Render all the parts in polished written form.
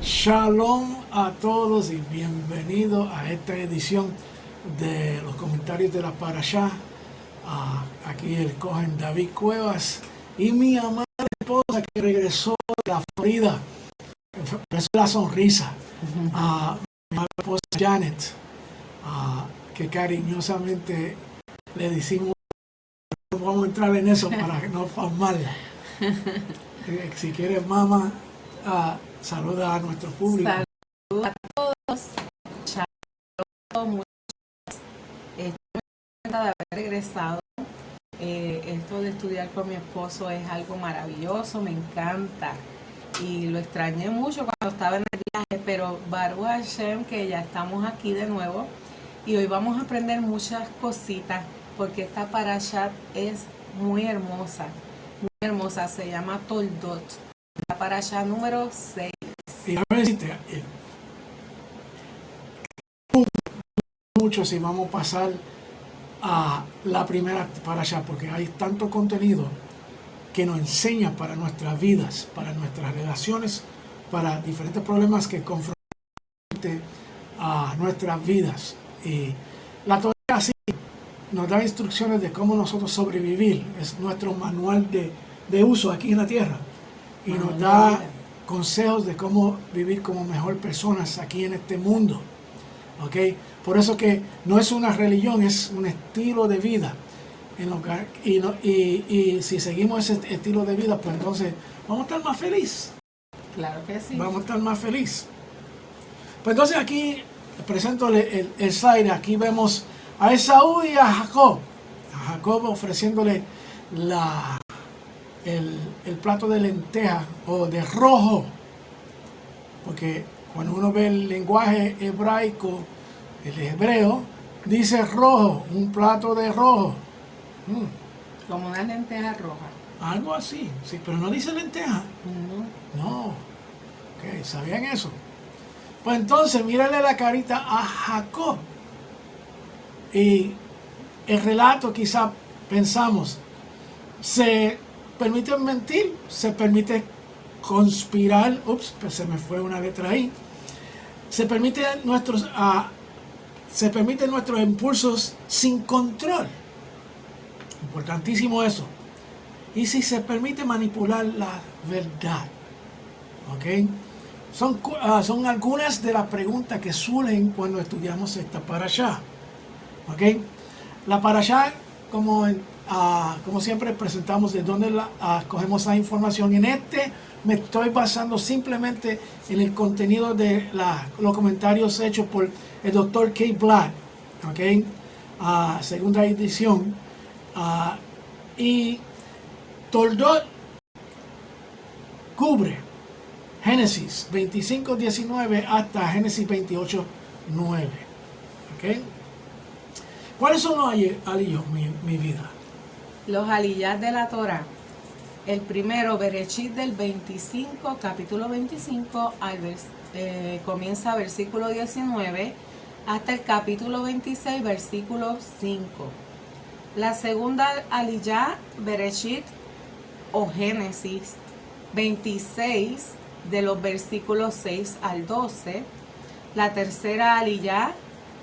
Shalom a todos y bienvenidos a esta edición de los comentarios de la Parashá. Aquí el Cohen David Cuevas y mi amada esposa que regresó de la Florida. Es la sonrisa. Mi amada esposa Janet, que cariñosamente le decimos, no vamos a entrar en eso para no formarla. Si quieres, mamá, saluda a nuestro público. Saludos a todos. Estoy muy contenta de haber regresado. Esto de estudiar con mi esposo es algo maravilloso, me encanta. Y lo extrañé mucho cuando estaba en el viaje, pero Baruch Hashem, que ya estamos aquí de nuevo. Y hoy vamos a aprender muchas cositas, porque esta parashat es muy hermosa. Muy hermosa, se llama Toldot. La parasha número 6. Y a ver mucho si vamos a pasar a la primera parasha, porque hay tanto contenido que nos enseña para nuestras vidas, para nuestras relaciones, para diferentes problemas que confrontan a nuestras vidas. Y la Torá así nos da instrucciones de cómo nosotros sobrevivir. Es nuestro manual de uso aquí en la tierra. Y nos da consejos de cómo vivir como mejor personas aquí en este mundo. ¿Ok? Por eso que no es una religión, es un estilo de vida. Y si seguimos ese estilo de vida, pues entonces vamos a estar más felices. Claro que sí. Vamos a estar más felices. Pues entonces aquí presento el slide. Aquí vemos a Esaú y a Jacob. A Jacob ofreciéndole el plato de lenteja o de rojo, porque cuando uno ve el lenguaje hebraico, el hebreo dice rojo, un plato de rojo, Como una lenteja roja. algo así, sí, pero no dice lenteja. No, ok, ¿sabían eso? Pues entonces mírale la carita a Jacob y el relato, quizá pensamos, se permite mentir, se permite conspirar, pues se me fue una letra ahí, se permiten nuestros impulsos sin control, importantísimo eso, y si se permite manipular la verdad, ¿ok? Son algunas de las preguntas que surgen cuando estudiamos esta parashá, ¿ok? La parashá, como siempre presentamos de dónde cogemos la información. En me estoy basando simplemente en el contenido de los comentarios hechos por el Dr. K. Blatt, ¿okay? Segunda edición. Y Toldot cubre Génesis 25:19 hasta Génesis 28:9. ¿Okay? ¿Cuáles son los aliyos, mi vida? Los aliyat de la Torá. El primero, Bereshit del 25, capítulo 25, comienza versículo 19 hasta el capítulo 26, versículo 5. La segunda aliyá, Bereshit o Génesis 26, de los versículos 6 al 12. La tercera aliyá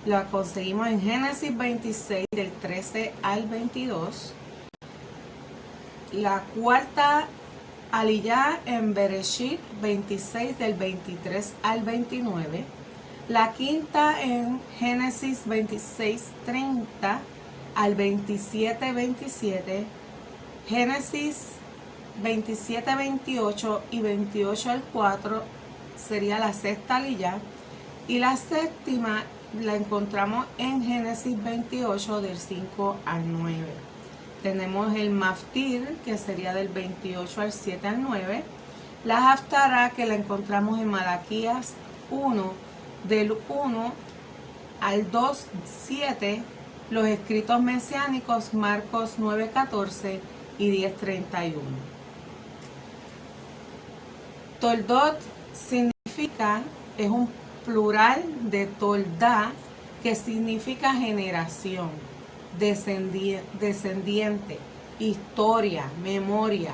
la conseguimos en Génesis 26, del 13 al 22. La cuarta aliyá en Bereshit 26, del 23 al 29. La quinta en Génesis 26, 30 al 27, 27. Génesis 27, 28 y 28 al 4 sería la sexta aliyá. Y la séptima la encontramos en Génesis 28, del 5 al 9. Tenemos el Maftir, que sería del 28 al 7 al 9. La Haftará, que la encontramos en Malaquías 1, del 1 al 2, 7. Los escritos mesiánicos, Marcos 9, 14 y 10, 31. Toldot es un plural de Toldá, que significa generación, descendiente, historia, memoria,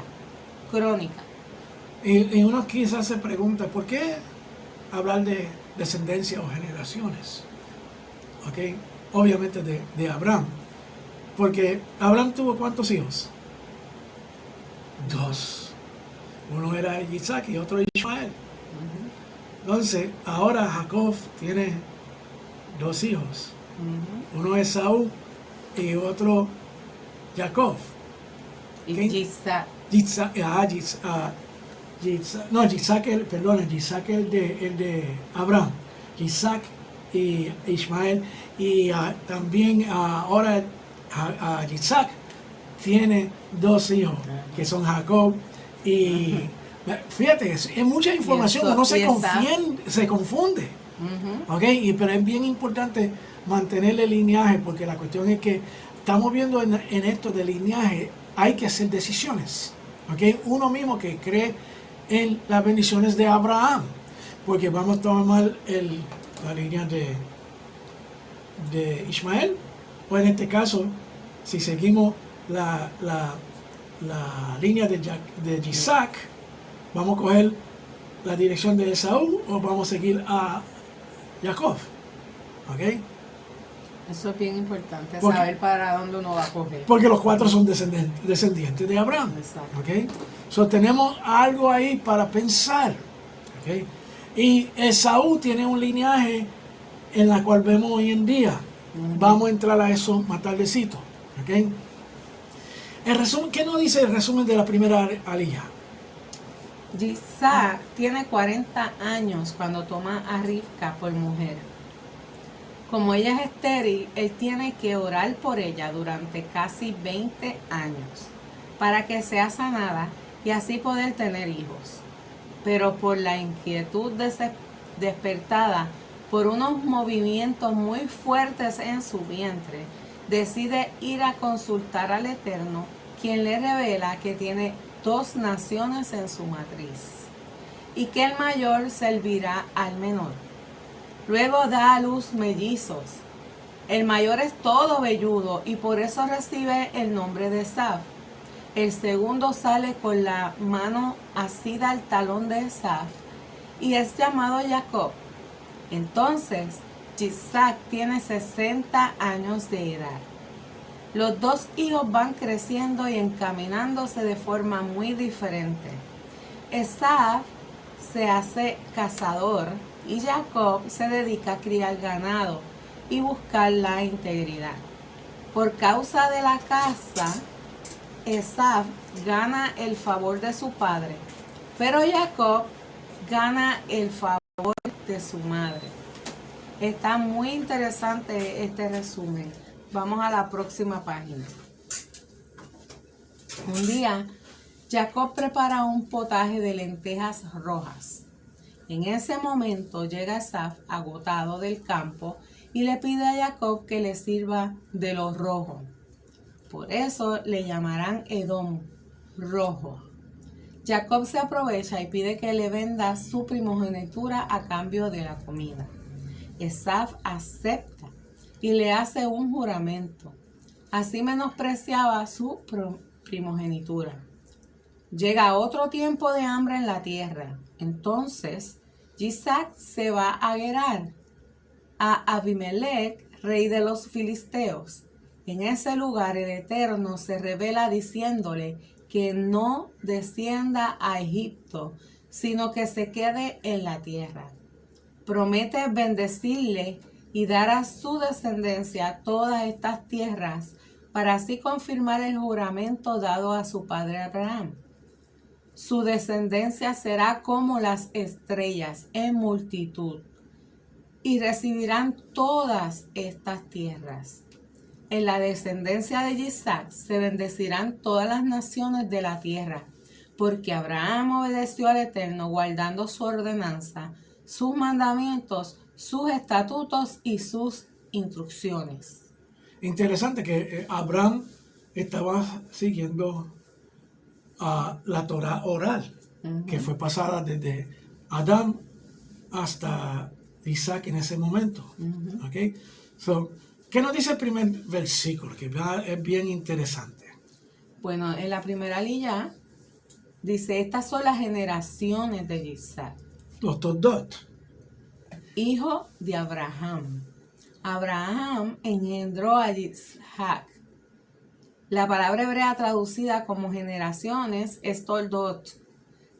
crónica. Y uno quizás se pregunta, ¿por qué hablar de descendencia o generaciones. ¿Ok? Obviamente de Abraham. Porque Abraham tuvo ¿cuántos hijos? 2. Uno era Isaac y otro Ismael. Entonces, ahora Jacob tiene 2 hijos. Uno es Saúl y otro Jacob. Y ¿Okay? Isaac. Isaac el de Abraham. Isaac y Ismael. Y también ahora Isaac tiene 2 hijos, que son Jacob y... Fíjate, es mucha información, uno se confunde. Pero es bien importante mantener el lineaje, porque la cuestión es que estamos viendo en esto de lineaje, hay que hacer decisiones. Uno mismo que cree en las bendiciones de Abraham, porque vamos a tomar la línea de Ismael, o en este caso, si seguimos la línea de Isaac, vamos a coger la dirección de Esaú o vamos a seguir a Jacob. ¿Ok? Eso es bien importante, Porque, saber para dónde uno va a coger. Porque los 4 son descendientes de Abraham. Exacto. ¿Ok? So, tenemos algo ahí para pensar. ¿Ok? Y Esaú tiene un lineaje en la cual vemos hoy en día. Vamos a entrar a eso más tardecito. ¿Ok? El resumen, ¿qué nos dice el resumen de la primera aliyah? Isaac tiene 40 años cuando toma a Rivka por mujer. Como ella es estéril, él tiene que orar por ella durante casi 20 años para que sea sanada y así poder tener hijos. Pero por la inquietud despertada por unos movimientos muy fuertes en su vientre, decide ir a consultar al Eterno, quien le revela que tiene 2 naciones en su matriz y que el mayor servirá al menor. Luego da a luz mellizos. El mayor es todo velludo y por eso recibe el nombre de Esaf. El segundo sale con la mano asida al talón de Esaf y es llamado Jacob. Entonces, Isaac tiene 60 años de edad. Los 2 hijos van creciendo y encaminándose de forma muy diferente. Esaf se hace cazador y Jacob se dedica a criar ganado y buscar la integridad. Por causa de la caza, Esaf gana el favor de su padre, pero Jacob gana el favor de su madre. Está muy interesante este resumen. Vamos a la próxima página. Un día, Jacob prepara un potaje de lentejas rojas. En ese momento llega Esaf agotado del campo y le pide a Jacob que le sirva de lo rojo. Por eso le llamarán Edom, rojo. Jacob se aprovecha y pide que le venda su primogenitura a cambio de la comida. Esaf acepta y le hace un juramento. Así menospreciaba su primogenitura. Llega otro tiempo de hambre en la tierra. Entonces, Isaac se va a Gerar, a Abimelech, rey de los filisteos. En ese lugar el Eterno se revela diciéndole que no descienda a Egipto, sino que se quede en la tierra. Promete bendecirle y dar a su descendencia todas estas tierras, para así confirmar el juramento dado a su padre Abraham. Su descendencia será como las estrellas en multitud, y recibirán todas estas tierras. En la descendencia de Isaac se bendecirán todas las naciones de la tierra, porque Abraham obedeció al Eterno, guardando su ordenanza, sus mandamientos, sus estatutos y sus instrucciones. Interesante que Abraham estaba siguiendo la Torah oral, que fue pasada desde Adán hasta Isaac en ese momento. ¿Okay? So, ¿qué nos dice el primer versículo? Que es bien interesante. Bueno, en la primera aliyah dice, estas son las generaciones de Isaac. Los Toldot. hijo de Abraham. Abraham engendró a Isaac. La palabra hebrea traducida como generaciones es Toldot.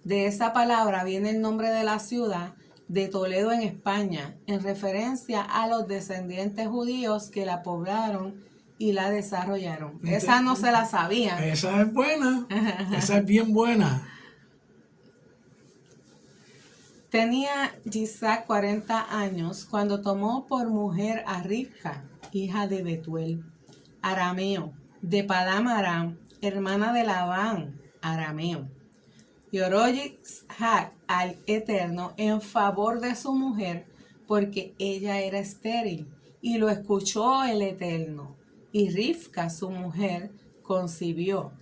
De esa palabra viene el nombre de la ciudad de Toledo en España, en referencia a los descendientes judíos que la poblaron y la desarrollaron. Esa no se la sabía. Esa es buena. Esa es bien buena. Tenía Isaac 40 años cuando tomó por mujer a Rivka, hija de Betuel, arameo, de Padam Aram, hermana de Labán, arameo. Y oró Isaac al Eterno en favor de su mujer, porque ella era estéril, y lo escuchó el Eterno. Y Rivka, su mujer, concibió.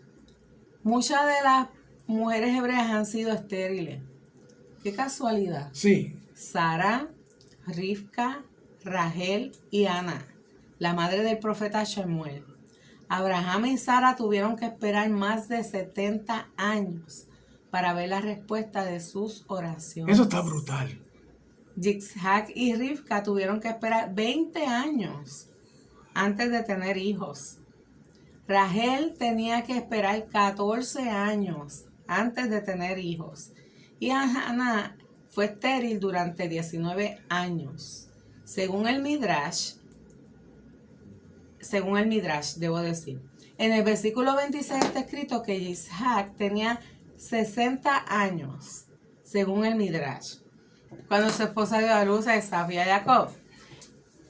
Muchas de las mujeres hebreas han sido estériles. Qué casualidad. Sí. Sara, Rivka, Rachel y Ana, la madre del profeta Shemuel. Abraham y Sara tuvieron que esperar más de 70 años para ver la respuesta de sus oraciones. Eso está brutal. Isaac y Rivka tuvieron que esperar 20 años antes de tener hijos. Rachel tenía que esperar 14 años antes de tener hijos. Y Ana fue estéril durante 19 años. Según el Midrash, debo decir. En el versículo 26 está escrito que Isaac tenía 60 años, según el Midrash. Cuando su esposa dio a luz a Esaú y a Jacob.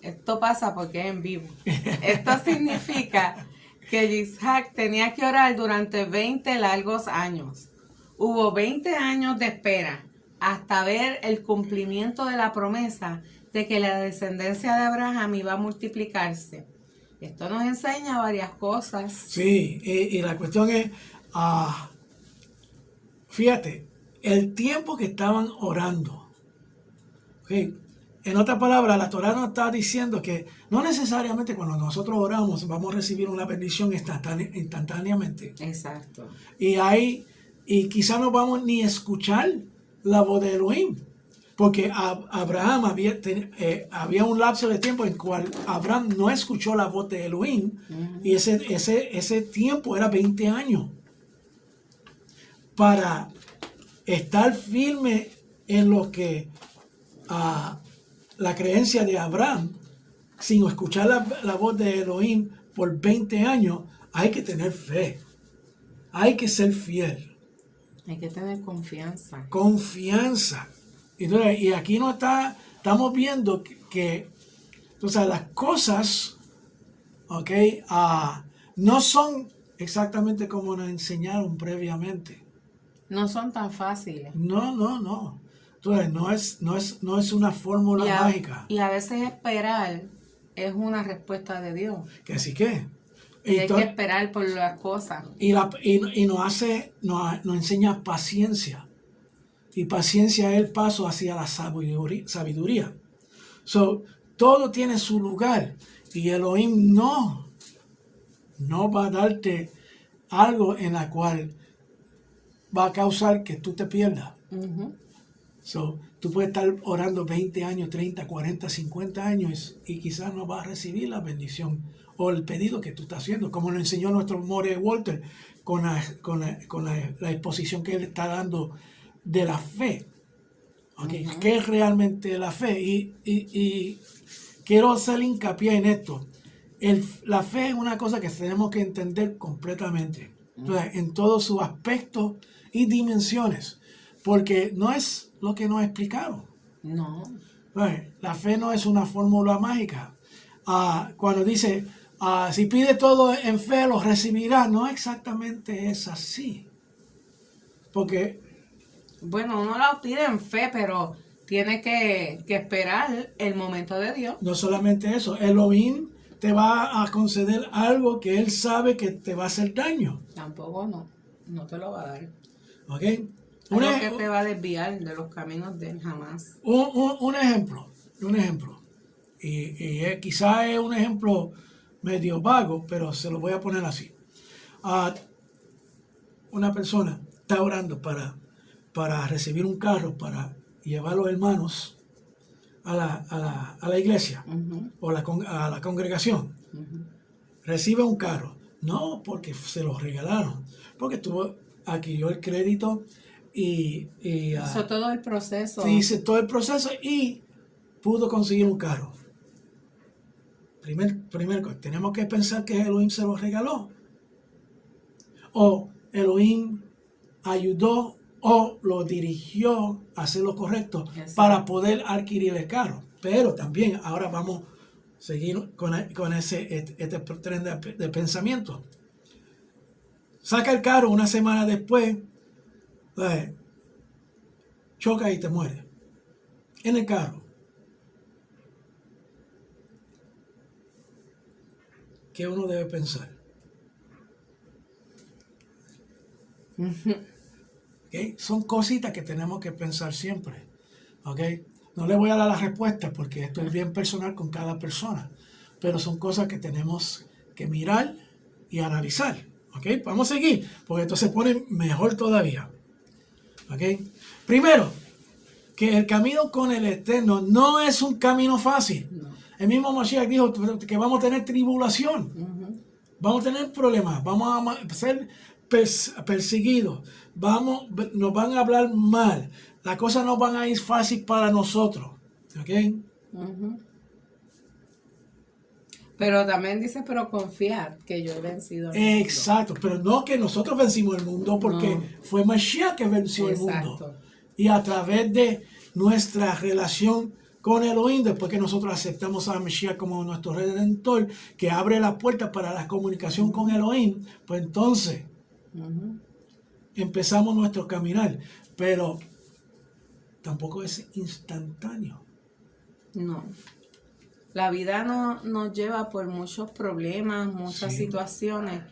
Esto pasa porque es en vivo. Esto significa que Isaac tenía que orar durante 20 largos años. Hubo 20 años de espera hasta ver el cumplimiento de la promesa de que la descendencia de Abraham iba a multiplicarse. Esto nos enseña varias cosas. Sí, y la cuestión es, fíjate, el tiempo que estaban orando. ¿Okay? En otras palabras, la Torah nos está diciendo que no necesariamente cuando nosotros oramos vamos a recibir una bendición instantáneamente. Exacto. Y quizás no vamos ni a escuchar la voz de Elohim. Porque Abraham había un lapso de tiempo en el cual Abraham no escuchó la voz de Elohim. Y ese tiempo era 20 años. Para estar firme en lo que la creencia de Abraham, sin escuchar la voz de Elohim por 20 años, hay que tener fe. Hay que ser fiel. Hay que tener confianza. Confianza. Entonces, y aquí estamos viendo que entonces, las cosas, no son exactamente como nos enseñaron previamente. No son tan fáciles. No. Entonces, no es una fórmula mágica. Y a veces esperar es una respuesta de Dios. Que así que. Y hay que esperar por las cosas. Y nos enseña paciencia. Y paciencia es el paso hacia la sabiduría. Todo tiene su lugar. Y Elohim no va a darte algo en la cual va a causar que tú te pierdas. Tú puedes estar orando 20 años, 30, 40, 50 años y quizás no vas a recibir la bendición o el pedido que tú estás haciendo, como lo enseñó nuestro More Walter con la exposición que él está dando de la fe. ¿Qué es realmente la fe? Y quiero hacer hincapié en esto. La fe es una cosa que tenemos que entender completamente. Entonces, en todos sus aspectos y dimensiones. Porque no es lo que nos explicaron. No. La fe no es una fórmula mágica. Cuando dice, si pide todo en fe, lo recibirá. No exactamente es así. Porque... Bueno, uno lo pide en fe, pero tiene que esperar el momento de Dios. No solamente eso. Elohim te va a conceder algo que él sabe que te va a hacer daño. Tampoco no te lo va a dar. ¿Ok? Algo que te va a desviar de los caminos de él jamás. Un ejemplo. Y quizás es un ejemplo medio vago, pero se lo voy a poner así. Una persona está orando para recibir un carro, para llevar a los hermanos a la iglesia o a la congregación, recibe un carro, no porque se lo regalaron, porque adquirió el crédito y Hizo todo el proceso. se hizo todo el proceso y pudo conseguir un carro. Primero, tenemos que pensar que Elohim se lo regaló. O Elohim ayudó o lo dirigió a hacer lo correcto para poder adquirir el carro. Pero también ahora vamos a seguir con este tren de pensamiento. Saca el carro una semana después, choca y te muere en el carro. ¿Qué uno debe pensar? ¿Okay? Son cositas que tenemos que pensar siempre. ¿Okay? No le voy a dar la respuesta porque esto es bien personal con cada persona, pero son cosas que tenemos que mirar y analizar. ¿Okay? Vamos a seguir, porque esto se pone mejor todavía. ¿Okay? Primero, que el camino con el Eterno no es un camino fácil. No. El mismo Mashiach dijo que vamos a tener tribulación, vamos a tener problemas, vamos a ser perseguidos, nos van a hablar mal, las cosas no van a ir fácil para nosotros. ¿Ok? Pero también dice, pero confiar que yo he vencido el mundo. Exacto, pero no que nosotros vencimos el mundo, porque fue Mashiach que venció el mundo. Y a través de nuestra relación con Elohim, después que nosotros aceptamos a Mashiach como nuestro Redentor, que abre la puerta para la comunicación con Elohim, pues entonces empezamos nuestro caminar. Pero tampoco es instantáneo. No. La vida nos lleva por muchos problemas, muchas situaciones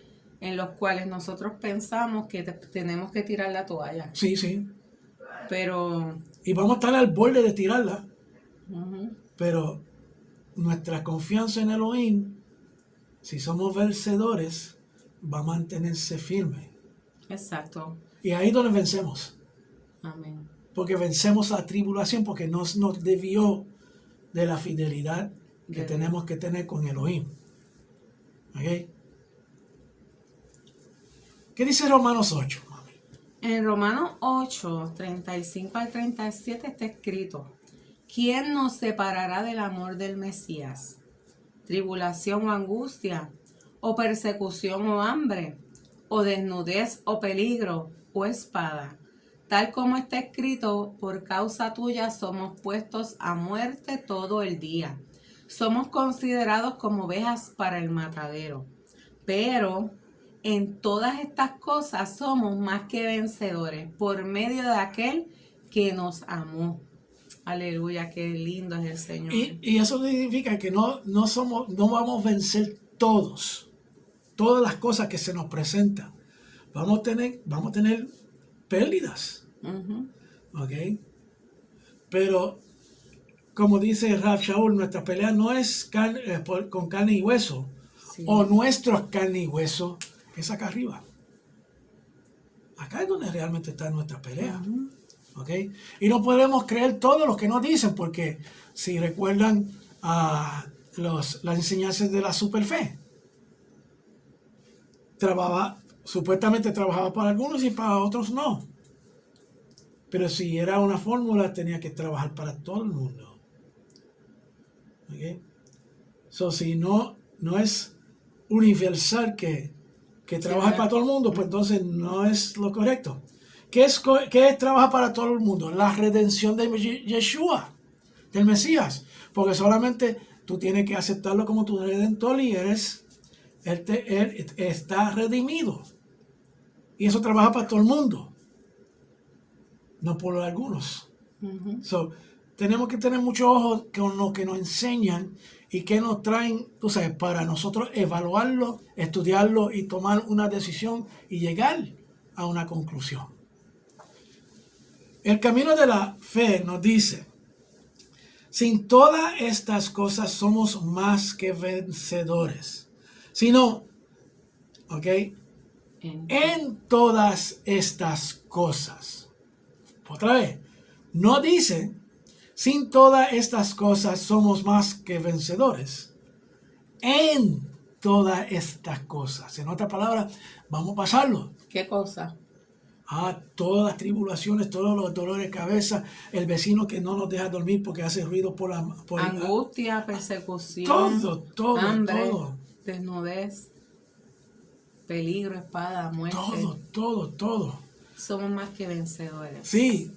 en los cuales nosotros pensamos que tenemos que tirar la toalla. Sí, sí. Pero... Y vamos a estar al borde de tirarla. Pero nuestra confianza en Elohim, si somos vencedores, va a mantenerse firme. Exacto. Y ahí es donde vencemos. Amén. Porque vencemos la tribulación, porque nos desvió de la fidelidad que tenemos que tener con Elohim. ¿Okay? ¿Qué dice Romanos 8? En Romanos 8, 35 al 37 está escrito: ¿quién nos separará del amor del Mesías? ¿Tribulación o angustia? ¿O persecución o hambre? ¿O desnudez o peligro? ¿O espada? Tal como está escrito, por causa tuya somos puestos a muerte todo el día. Somos considerados como ovejas para el matadero. Pero en todas estas cosas somos más que vencedores por medio de aquel que nos amó. Aleluya, qué lindo es el Señor. Y eso significa que no vamos a vencer todas las cosas que se nos presentan. Vamos a tener pérdidas. ¿Ok? Pero, como dice Rav Shaul, nuestra pelea no es con carne y hueso, o nuestros carne y hueso, es acá arriba. Acá es donde realmente está nuestra pelea. ¿Okay? Y no podemos creer todo lo que nos dicen, porque si recuerdan las enseñanzas de la superfe, supuestamente trabajaba para algunos y para otros no. Pero si era una fórmula, tenía que trabajar para todo el mundo. ¿Okay? Si no es universal que trabaja para todo el mundo, pues entonces no es lo correcto. ¿Qué es trabajar para todo el mundo? La redención de Yeshua, del Mesías. Porque solamente tú tienes que aceptarlo como tu redentor y él está redimido. Y eso trabaja para todo el mundo, no por algunos. Tenemos que tener mucho ojo con lo que nos enseñan y que nos traen, tú sabes, para nosotros evaluarlo, estudiarlo y tomar una decisión y llegar a una conclusión. El camino de la fe nos dice: sin todas estas cosas somos más que vencedores. Sino, ¿ok? En todas estas cosas. Otra vez, no dice sin todas estas cosas somos más que vencedores. En todas estas cosas. En otras palabras, vamos a pasarlo. ¿Qué cosa? Todas las tribulaciones, todos los dolores de cabeza, el vecino que no nos deja dormir porque hace ruido por angustia, persecución, todo, hambre, todo. desnudez, peligro, espada, muerte. Todo. Somos más que vencedores. Sí.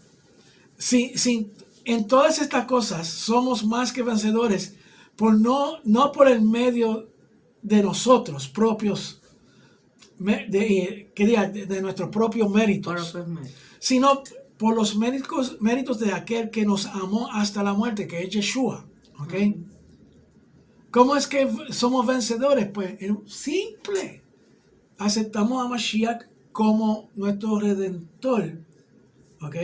En todas estas cosas somos más que vencedores, no por el medio de nosotros propios, de nuestros propios méritos, sino por los méritos de aquel que nos amó hasta la muerte, que es Yeshua. ¿Okay? ¿Cómo es que somos vencedores? Pues simple. Aceptamos a Mashiach como nuestro Redentor. ¿Ok?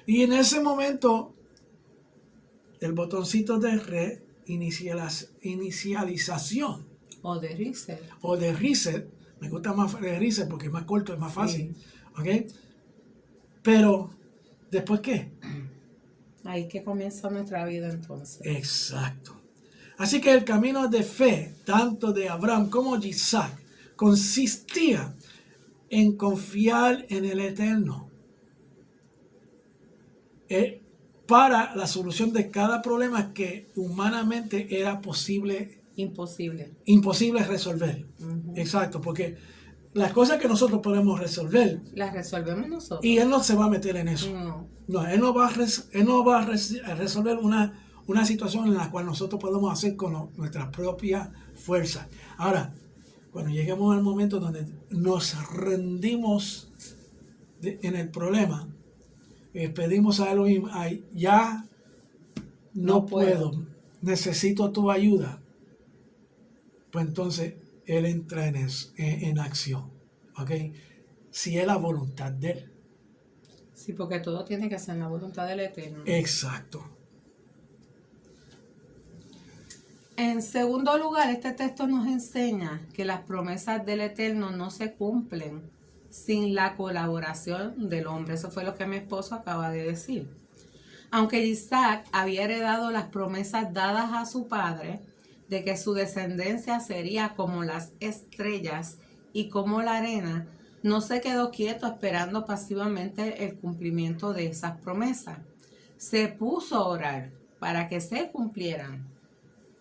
Y en ese momento, el botoncito de inicialización. O de reset. Me gusta más de reset porque es más corto, es más fácil. Sí. ¿Ok? Pero, ¿después qué? Ahí que comienza nuestra vida entonces. Exacto. Así que el camino de fe, tanto de Abraham como de Isaac, consistía en confiar en el Eterno para la solución de cada problema que humanamente era imposible resolver. Exacto, porque las cosas que nosotros podemos resolver, las resolvemos nosotros. Y Él no se va a meter en eso. No, Él no va a resolver una situación en la cual nosotros podemos hacer con nuestra propia fuerza. Ahora, cuando lleguemos al momento donde nos rendimos en el problema, pedimos a Elohim, ya no puedo, necesito tu ayuda, pues entonces Él entra en acción. ¿Ok? Si es la voluntad de Él. Sí, porque todo tiene que ser en la voluntad del Eterno. Exacto. En segundo lugar, este texto nos enseña que las promesas del Eterno no se cumplen sin la colaboración del hombre. Eso fue lo que mi esposo acaba de decir. Aunque Isaac había heredado las promesas dadas a su padre de que su descendencia sería como las estrellas y como la arena, no se quedó quieto esperando pasivamente el cumplimiento de esas promesas. Se puso a orar para que se cumplieran.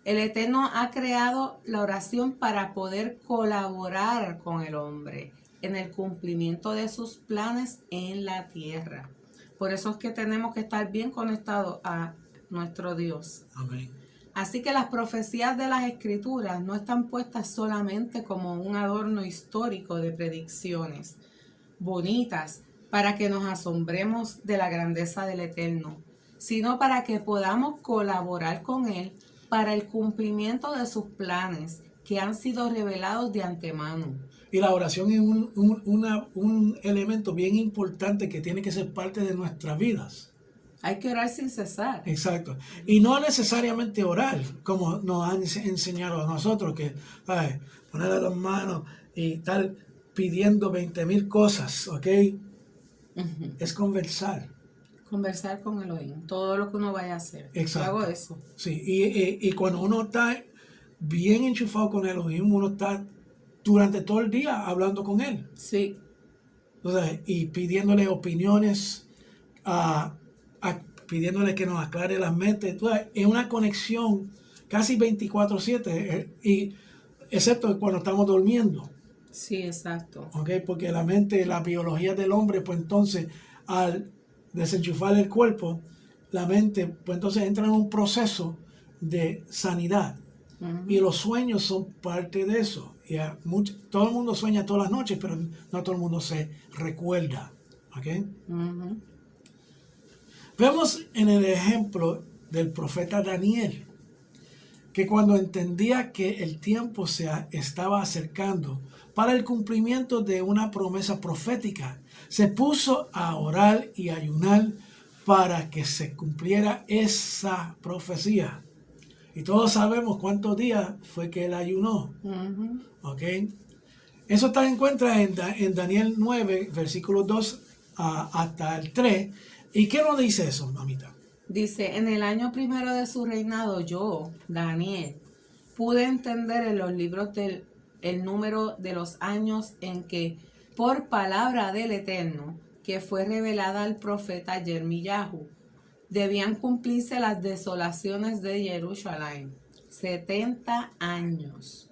El Eterno ha creado la oración para poder colaborar con el hombre en el cumplimiento de sus planes en la tierra. Por eso es que tenemos que estar bien conectados a nuestro Dios. Amén. Así que las profecías de las Escrituras no están puestas solamente como un adorno histórico de predicciones bonitas para que nos asombremos de la grandeza del Eterno, sino para que podamos colaborar con Él para el cumplimiento de sus planes que han sido revelados de antemano. Y la oración es un elemento bien importante que tiene que ser parte de nuestras vidas. Hay que orar sin cesar. Exacto. Y no necesariamente orar, como nos han enseñado a nosotros, que poner las manos y estar pidiendo 20,000 cosas, ¿ok? Uh-huh. Es conversar. Conversar con Elohim, todo lo que uno vaya a hacer. Exacto. Yo hago eso. Sí, y cuando uno está bien enchufado con Elohim, uno está durante todo el día hablando con Él. Sí. Entonces, y pidiéndole opiniones, pidiéndole que nos aclare las mentes. Entonces, es una conexión casi 24/7, y excepto cuando estamos durmiendo. Sí, exacto. ¿Okay? Porque la mente, la biología del hombre, pues entonces, al desenchufar el cuerpo, la mente, pues entonces entra en un proceso de sanidad. Uh-huh. Y los sueños son parte de eso. Y todo el mundo sueña todas las noches, pero no todo el mundo se recuerda. ¿Okay? Uh-huh. Vemos en el ejemplo del profeta Daniel, que cuando entendía que el tiempo se estaba acercando para el cumplimiento de una promesa profética, se puso a orar y ayunar para que se cumpliera esa profecía. Y todos sabemos cuántos días fue que él ayunó. Uh-huh. ¿Ok? Eso está en cuenta en Daniel 9, versículos 2 hasta el 3. ¿Y qué nos dice eso, mamita? Dice, en el año primero de su reinado yo, Daniel, pude entender en los libros el número de los años en que, por palabra del Eterno, que fue revelada al profeta Jeremías, debían cumplirse las desolaciones de Jerusalén. 70 años.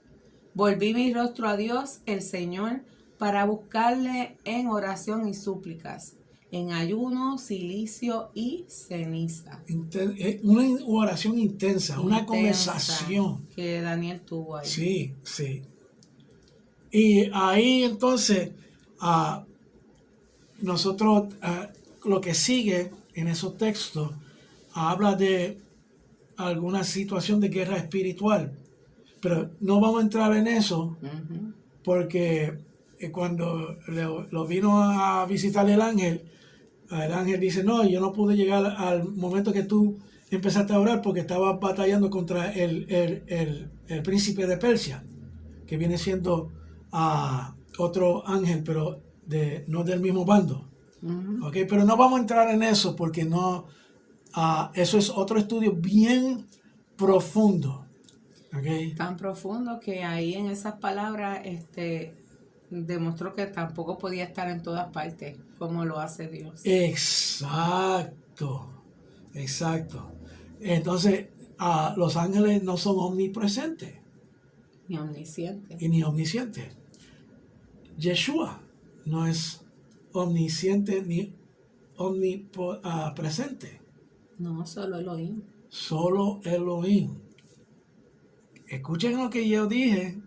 Volví mi rostro a Dios, el Señor, para buscarle en oración y súplicas, en ayuno, cilicio y ceniza. Una oración intensa, una Intensa conversación. que Daniel tuvo ahí. Sí, sí. Y ahí entonces nosotros lo que sigue en esos textos habla de alguna situación de guerra espiritual, pero no vamos a entrar en eso Ujú. porque cuando lo vino a visitar el ángel dice, no, yo no pude llegar al momento que tú empezaste a orar porque estaba batallando contra el príncipe de Persia, que viene siendo otro ángel, pero no del mismo bando. Ujú. Okay, pero no vamos a entrar en eso porque no, eso es otro estudio bien profundo. Okay. Tan profundo que ahí en esas palabras demostró que tampoco podía estar en todas partes como lo hace Dios. Exacto, exacto. Entonces, los ángeles no son omnipresentes Ni omnisciente. y ni omniscientes. Yeshua no es omnisciente ni omnipresente. No, solo Elohim. Solo Elohim. Escuchen lo que yo dije.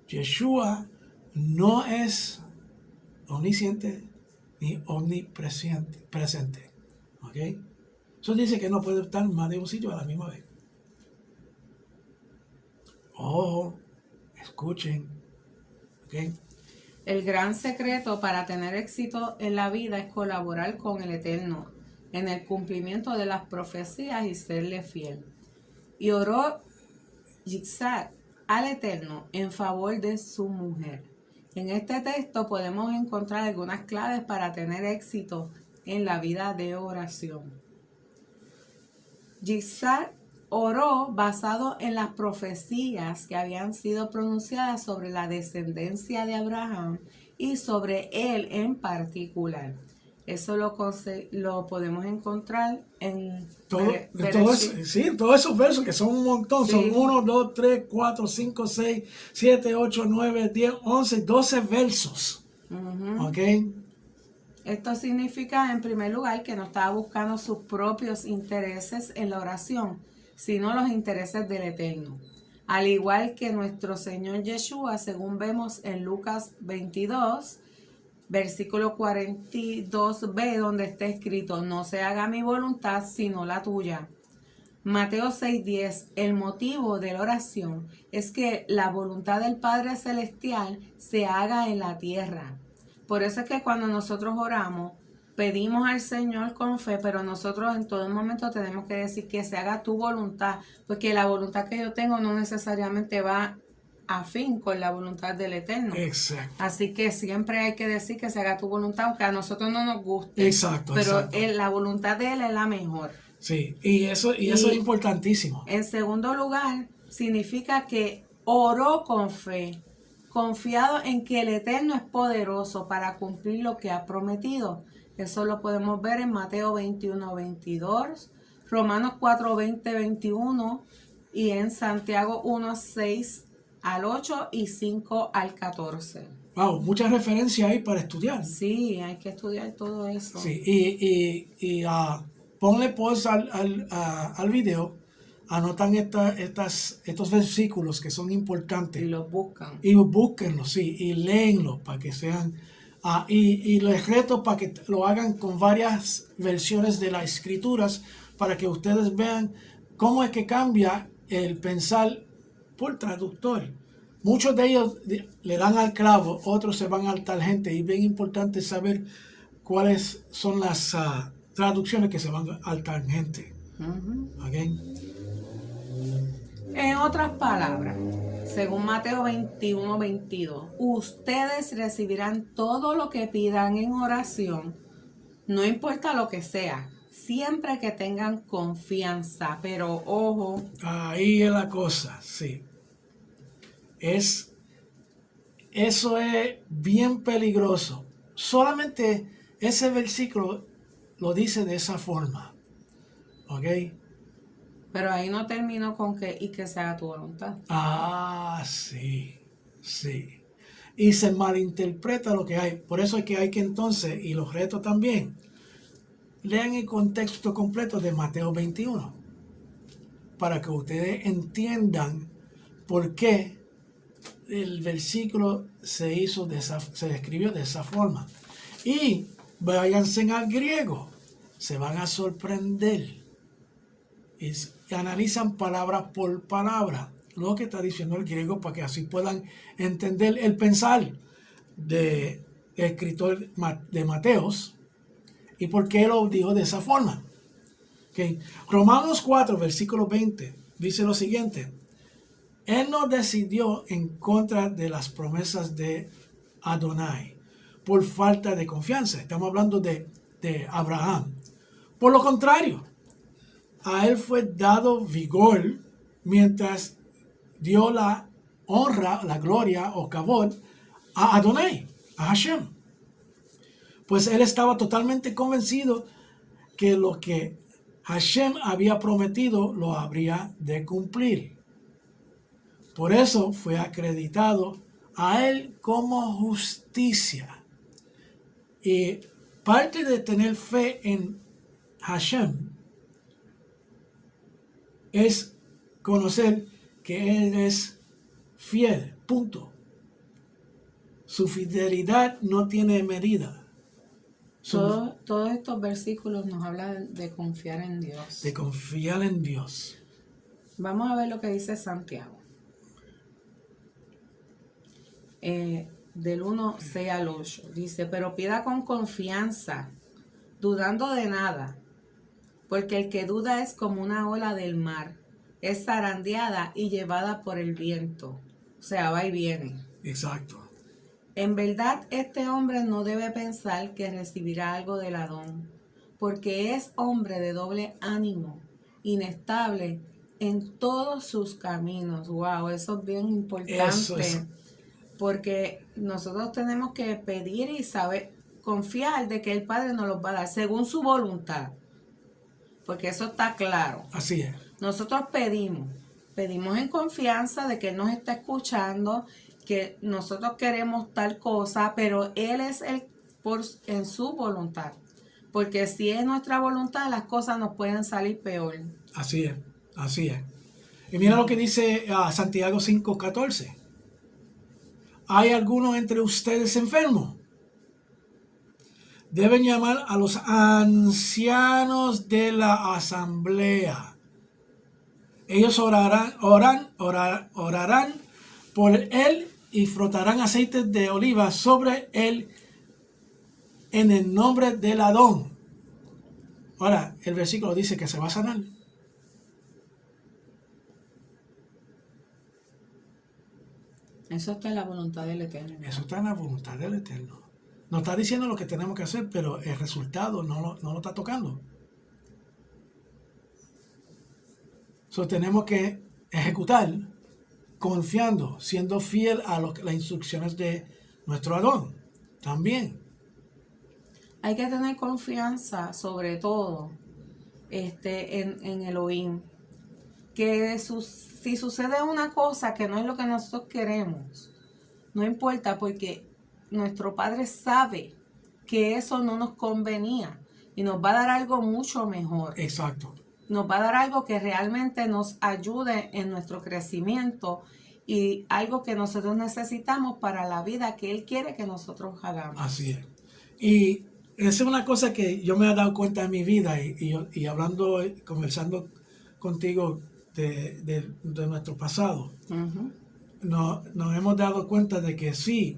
Yeshua no es omnisciente ni omnipresente. ¿Ok? Eso dice que no puede estar en más de un sitio a la misma vez. Ojo, escuchen. ¿Ok? El gran secreto para tener éxito en la vida es colaborar con el Eterno en el cumplimiento de las profecías y serle fiel. Y oró Yitzhak al Eterno en favor de su mujer. En este texto podemos encontrar algunas claves para tener éxito en la vida de oración. Yitzhak oró basado en las profecías que habían sido pronunciadas sobre la descendencia de Abraham y sobre él en particular. Eso lo podemos encontrar en todos esos versos que son un montón, Sí. son 1, 2, 3, 4, 5, 6, 7, 8, 9, 10, 11, 12 versos. Ujú. ¿Ok? Esto significa, en primer lugar, que no estaba buscando sus propios intereses en la oración, sino los intereses del Eterno. Al igual que nuestro Señor Yeshua, según vemos en Lucas 22, versículo 42b, donde está escrito, no se haga mi voluntad, sino la tuya. Mateo 6:10, el motivo de la oración es que la voluntad del Padre Celestial se haga en la tierra. Por eso es que cuando nosotros oramos, pedimos al Señor con fe, pero nosotros en todo momento tenemos que decir que se haga tu voluntad, porque la voluntad que yo tengo no necesariamente va afín con la voluntad del Eterno. Exacto. Así que siempre hay que decir que se haga tu voluntad, aunque a nosotros no nos guste. Exacto, pero exacto. La voluntad de Él es la mejor. Sí, y eso es importantísimo. En segundo lugar, significa que oró con fe, confiado en que el Eterno es poderoso para cumplir lo que ha prometido. Eso lo podemos ver en Mateo 21:22, Romanos 4:20-21 y en Santiago 1:6 al 8 y 5 al 14. Wow, muchas referencias ahí para estudiar. Sí, hay que estudiar todo eso. Sí, y ponle pausa al video, anotan estos versículos que son importantes. Y los buscan. Y búsquenlos, sí, y léenlos para que sean... y les reto para que lo hagan con varias versiones de las escrituras para que ustedes vean cómo es que cambia el pensar por traductor. Muchos de ellos le dan al clavo, otros se van al tangente, y es bien importante saber cuáles son las traducciones que se van al tangente. Uh-huh. ¿Okay? En otras palabras, según Mateo 21:22, ustedes recibirán todo lo que pidan en oración, no importa lo que sea, siempre que tengan confianza, pero ojo. Ahí es la cosa, sí. Eso es bien peligroso. Solamente ese versículo lo dice de esa forma. ¿Ok? Pero ahí no terminó con y que se haga tu voluntad. Sí, sí. Y se malinterpreta lo que hay. Por eso es que hay que entonces, y los retos también, lean el contexto completo de Mateo 21 para que ustedes entiendan por qué el versículo se describió de esa forma. Y váyanse al griego, se van a sorprender y analizan palabra por palabra lo que está diciendo el griego para que así puedan entender el pensar del escritor de Mateos y por qué lo dijo de esa forma. Okay. Romanos 4, versículo 20, dice lo siguiente: Él no decidió en contra de las promesas de Adonai por falta de confianza. Estamos hablando de Abraham. Por lo contrario, a él fue dado vigor mientras dio la honra, la gloria o kavod a Adonai, a Hashem. Pues él estaba totalmente convencido que lo que Hashem había prometido lo habría de cumplir. Por eso fue acreditado a él como justicia. Y parte de tener fe en Hashem es conocer que Él es fiel, punto. Su fidelidad no tiene medida. Todos estos versículos nos hablan de confiar en Dios. De confiar en Dios. Vamos a ver lo que dice Santiago. Del 1:6 al 8. Dice, pero pida con confianza, dudando de nada, porque el que duda es como una ola del mar, es zarandeada y llevada por el viento. O sea, va y viene. Exacto. En verdad, este hombre no debe pensar que recibirá algo del Adón, porque es hombre de doble ánimo, inestable en todos sus caminos. Wow, eso es bien importante. Eso es. Porque nosotros tenemos que pedir y saber, confiar de que el Padre nos los va a dar según su voluntad. Porque eso está claro. Así es. Nosotros pedimos en confianza de que Él nos está escuchando, que nosotros queremos tal cosa, pero Él es en su voluntad. Porque si es nuestra voluntad, las cosas nos pueden salir peor. Así es, así es. Y mira lo que dice Santiago 5:14. ¿Hay alguno entre ustedes enfermo? Deben llamar a los ancianos de la asamblea. Ellos orarán por él y frotarán aceite de oliva sobre él en el nombre del Adón. Ahora, el versículo dice que se va a sanar. Eso está en la voluntad del Eterno. Eso está en la voluntad del Eterno. Nos está diciendo lo que tenemos que hacer, pero el resultado no lo está tocando. Tenemos que ejecutar confiando, siendo fiel a las instrucciones de nuestro Adón. También. Hay que tener confianza, sobre todo, en Elohim. Que si sucede una cosa que no es lo que nosotros queremos, no importa, porque nuestro Padre sabe que eso no nos convenía y nos va a dar algo mucho mejor. Exacto. Nos va a dar algo que realmente nos ayude en nuestro crecimiento y algo que nosotros necesitamos para la vida que Él quiere que nosotros hagamos. Así es. Y esa es una cosa que yo me he dado cuenta en mi vida y hablando, conversando contigo de nuestro pasado. Uh-huh. Nos hemos dado cuenta de que sí,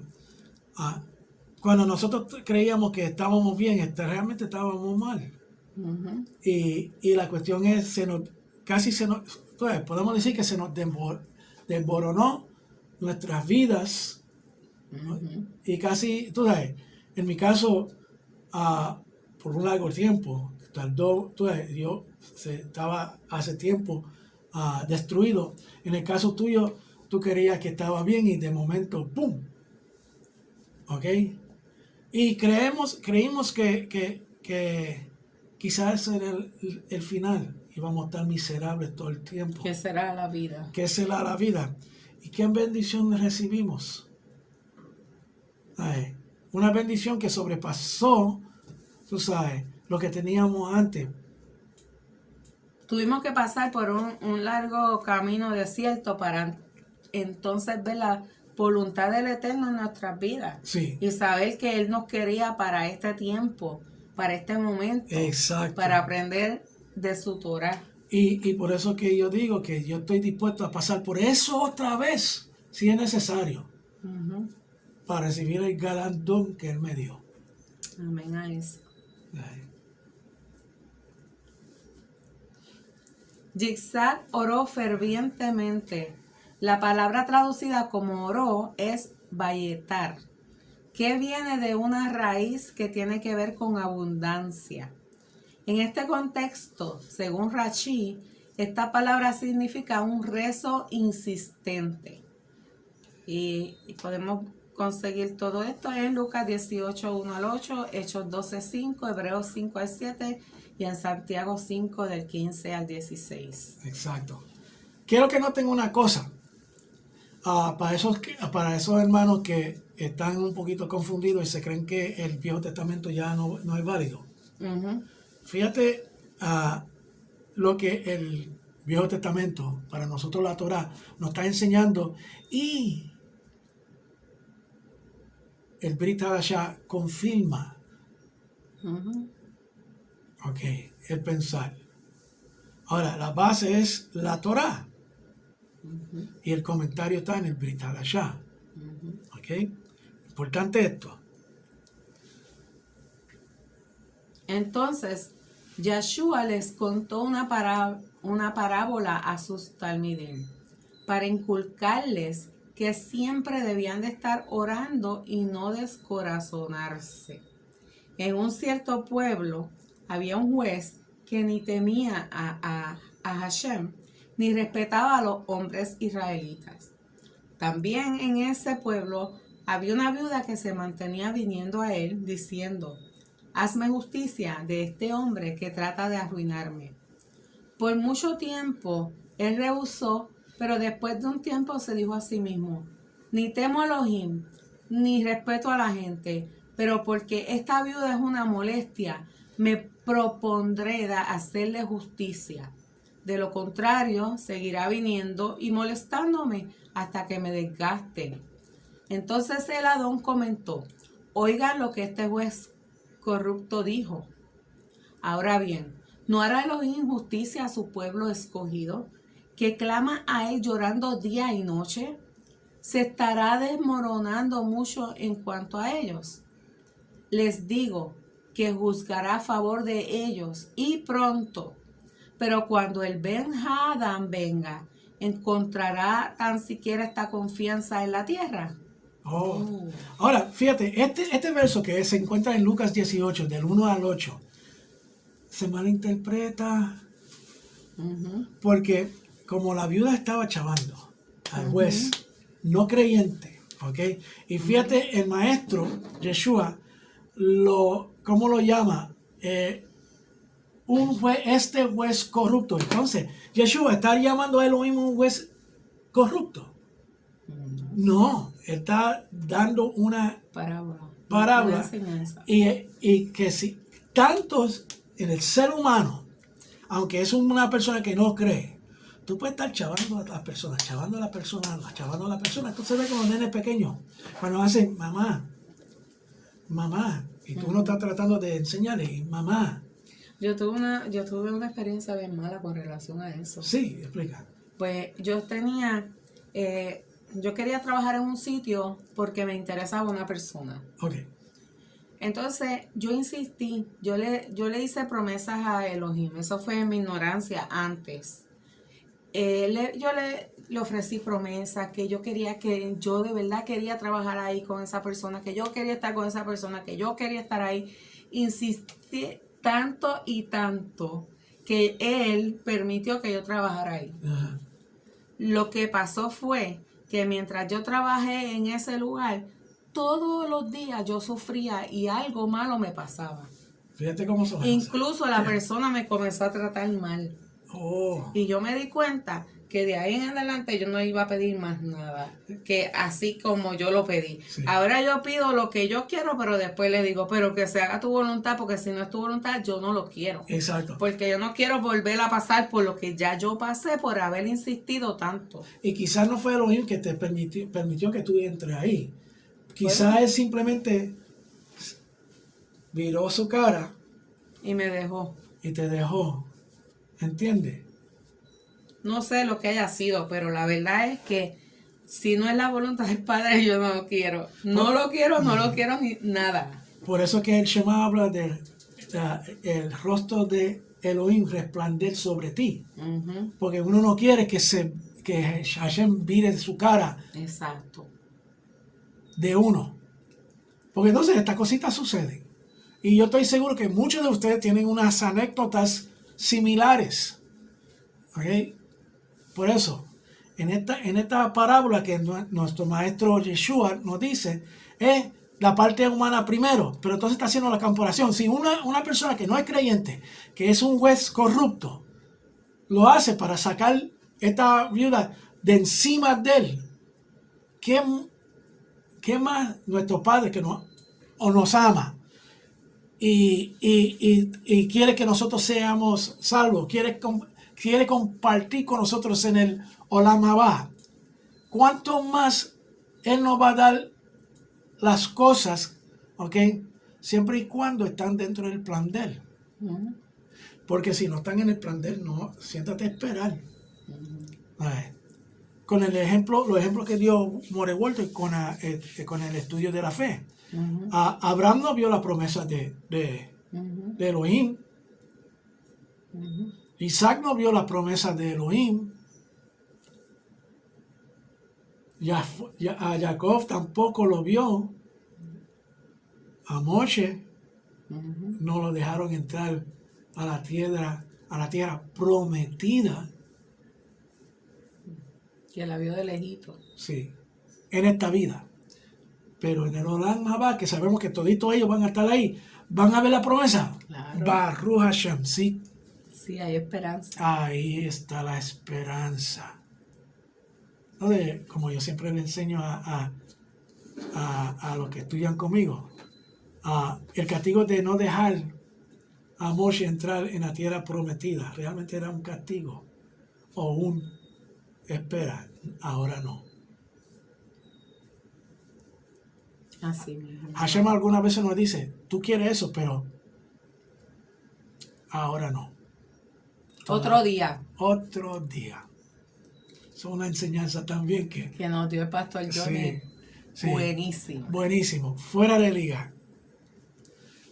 cuando nosotros creíamos que estábamos bien, realmente estábamos mal. Uh-huh. Y la cuestión es, podemos decir que se nos desboronó nuestras vidas. Uh-huh. Y casi, en mi caso, por un largo tiempo, tardó, Dios estaba hace tiempo destruido. En el caso tuyo, tú querías que estaba bien y de momento, ¡pum! ¿Ok? Y creímos que quizás era el final. Íbamos a estar miserables todo el tiempo. ¿Qué será la vida? ¿Qué será la vida? ¿Y qué bendición recibimos? Ay, una bendición que sobrepasó, tú sabes, lo que teníamos antes. Tuvimos que pasar por un largo camino desierto para entonces ver la voluntad del Eterno en nuestras vidas. Sí. Y saber que Él nos quería para este tiempo, para este momento. Exacto. Para aprender de su Torah. Y por eso que yo digo que yo estoy dispuesto a pasar por eso otra vez, si es necesario, para recibir el galardón que Él me dio. Amén a eso. Ay. Yitzhak oró fervientemente. La palabra traducida como oró es vayetar, que viene de una raíz que tiene que ver con abundancia. En este contexto, según Rashi, esta palabra significa un rezo insistente. Y podemos conseguir todo esto en Lucas 18, 1 al 8, Hechos 12, 5, Hebreos 5 al 7 y en Santiago 5 del 15 al 16. Exacto. Quiero que noten una cosa. Para esos hermanos que están un poquito confundidos y se creen que el Viejo Testamento ya no es válido. Fíjate lo que el Viejo Testamento, para nosotros la Torá, nos está enseñando, y el Brit Hadashah confirma el pensar. Ahora, la base es la Torá. Y el comentario está en el Brit Hadashah. Importante esto. Entonces, Yeshua les contó una parábola a sus talmidim para inculcarles que siempre debían de estar orando y no descorazonarse. En un cierto pueblo había un juez que ni temía a Hashem ni respetaba a los hombres israelitas. También en ese pueblo había una viuda que se mantenía viniendo a él diciendo: hazme justicia de este hombre que trata de arruinarme. Por mucho tiempo él rehusó, pero después de un tiempo se dijo a sí mismo: ni temo a Elohim, ni respeto a la gente, pero porque esta viuda es una molestia, me propondré hacerle justicia. De lo contrario, seguirá viniendo y molestándome hasta que me desgaste. Entonces el Adón comentó: oigan lo que este juez corrupto dijo. Ahora bien, ¿no hará Elohim justicia a su pueblo escogido, que clama a él llorando día y noche? ¿Se estará desmoronando mucho en cuanto a ellos? Les digo que juzgará a favor de ellos y pronto. Pero cuando el Ben Hadad venga, ¿encontrará tan siquiera esta confianza en la tierra? Ahora, fíjate, este verso que se encuentra en Lucas 18, del 1 al 8, se malinterpreta porque como la viuda estaba chavando al juez no creyente, y fíjate, el maestro Yeshua, ¿cómo lo llama? Este juez corrupto. Entonces, Yeshua está llamando a él lo mismo un juez corrupto. No, él está dando una parábola y que si tantos en el ser humano, aunque es una persona que no cree, tú puedes estar chavando a las personas, Entonces ve con los nenes pequeños, cuando hacen mamá, y tú no estás tratando de enseñarle, mamá. Yo tuve una experiencia bien mala con relación a eso. Sí, explica. Pues yo quería trabajar en un sitio porque me interesaba una persona. Entonces yo insistí, yo le hice promesas a Elohim, eso fue en mi ignorancia antes. Yo le ofrecí promesas que yo de verdad quería trabajar ahí con esa persona, que yo quería estar con esa persona, que yo quería estar ahí. Insistí tanto y tanto que Él permitió que yo trabajara ahí. Ajá. Lo que pasó fue que mientras yo trabajé en ese lugar, todos los días yo sufría y algo malo me pasaba. Fíjate cómo son las cosas. Incluso la persona me comenzó a tratar mal. Oh, Y yo me di cuenta que de ahí en adelante yo no iba a pedir más nada, que así como yo lo pedí. Sí. Ahora yo pido lo que yo quiero, pero después le digo, pero que se haga tu voluntad, porque si no es tu voluntad, yo no lo quiero. exacto. Porque yo no quiero volver a pasar por lo que ya yo pasé por haber insistido tanto. Y quizás no fue Elohim que te permitió que tú entres ahí. Quizás Bueno. él simplemente viró su cara Y me dejó. y te dejó. ¿Entiendes? No sé lo que haya sido, pero la verdad es que si no es la voluntad del Padre, yo no lo quiero. No lo quiero, no lo quiero ni nada. Por eso que el Shema habla del el rostro de Elohim resplandecer sobre ti. Ujú. Porque uno no quiere que Hashem vire su cara Exacto. de uno. Porque entonces estas cositas suceden. Y yo estoy seguro que muchos de ustedes tienen unas anécdotas similares. ¿Ok? Por eso, en esta parábola que nuestro maestro Yeshua nos dice, es la parte humana primero, pero entonces está haciendo la comparación. Si una persona que no es creyente, que es un juez corrupto, lo hace para sacar esta viuda de encima de él, ¿qué más nuestro Padre que nos ama y quiere que nosotros seamos salvos, quiere compartir con nosotros en el Olam Haba? ¿Cuánto más Él nos va a dar las cosas, ¿ok? Siempre y cuando están dentro del plan de Él. Ujú. Porque si no están en el plan de Él, no, siéntate a esperar. Ujú. A ver, con los ejemplos que dio More Walter con el estudio de la fe. Ujú. Abraham no vio la promesa de Ujú. Elohim. Ujú. Isaac no vio la promesa de Elohim. A Jacob tampoco lo vio. A Moshe Ujú. no lo dejaron entrar a la tierra prometida. Que la vio de lejito. Sí, en esta vida. Pero en el Olam Haba, que sabemos que toditos ellos van a estar ahí, van a ver la promesa. Claro. Baruch Hashem, sí. Sí, hay esperanza. Ahí está la esperanza. ¿No? Como yo siempre le enseño a los que estudian conmigo, el castigo de no dejar a Moshe entrar en la tierra prometida, realmente era un castigo o espera, ahora no. Así mismo. Hashem algunas veces nos dice, tú quieres eso, pero ahora no. Otro día Otro día. Es una enseñanza también que nos dio el pastor Johnny. sí, Buenísimo. buenísimo, fuera de liga.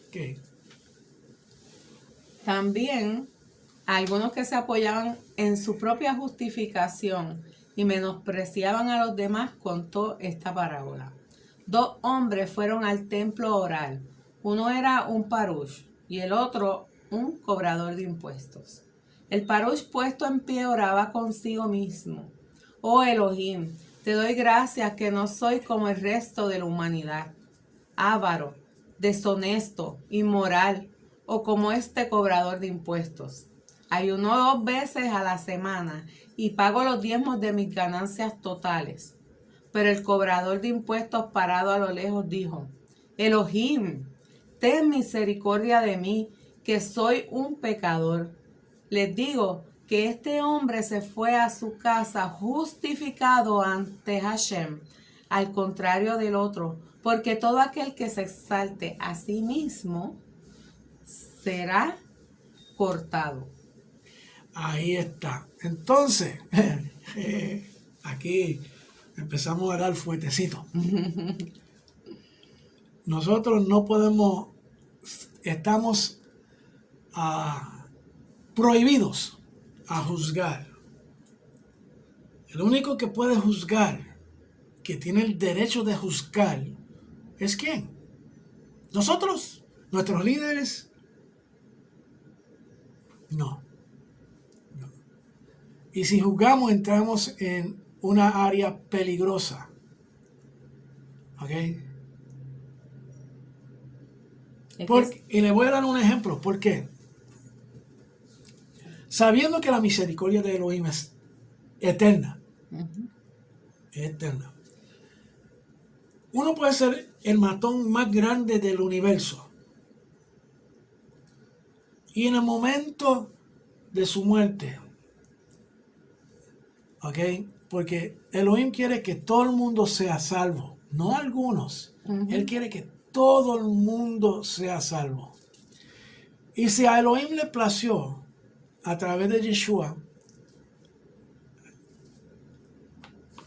Okay. También algunos que se apoyaban en su propia justificación y menospreciaban a los demás contó esta parábola. 2 hombres fueron al templo a orar. Uno era un parush y el otro un cobrador de impuestos. El parush puesto en pie oraba consigo mismo. Oh Elohim, te doy gracias que no soy como el resto de la humanidad, avaro, deshonesto, inmoral, o como este cobrador de impuestos. Ayuno 2 veces a la semana y pago los diezmos de mis ganancias totales. Pero el cobrador de impuestos parado a lo lejos dijo, Elohim, ten misericordia de mí, que soy un pecador. Les digo que este hombre se fue a su casa justificado ante Hashem, al contrario del otro, porque todo aquel que se exalte a sí mismo será cortado. Ahí está. Entonces, aquí empezamos a dar fuertecito. Nosotros no podemos, estamos prohibidos a juzgar. El único que puede juzgar, que tiene el derecho de juzgar, ¿es quién? Nosotros, nuestros líderes, No, no. Y si juzgamos, entramos en una área peligrosa. ¿Ok? Y le voy a dar un ejemplo. ¿Por qué? Sabiendo que la misericordia de Elohim es eterna. Es eterna. Uno puede ser el matón más grande del universo. Y en el momento de su muerte, ¿ok? Porque Elohim quiere que todo el mundo sea salvo, no algunos. Él quiere que todo el mundo sea salvo. Y si a Elohim le plació, a través de Yeshua,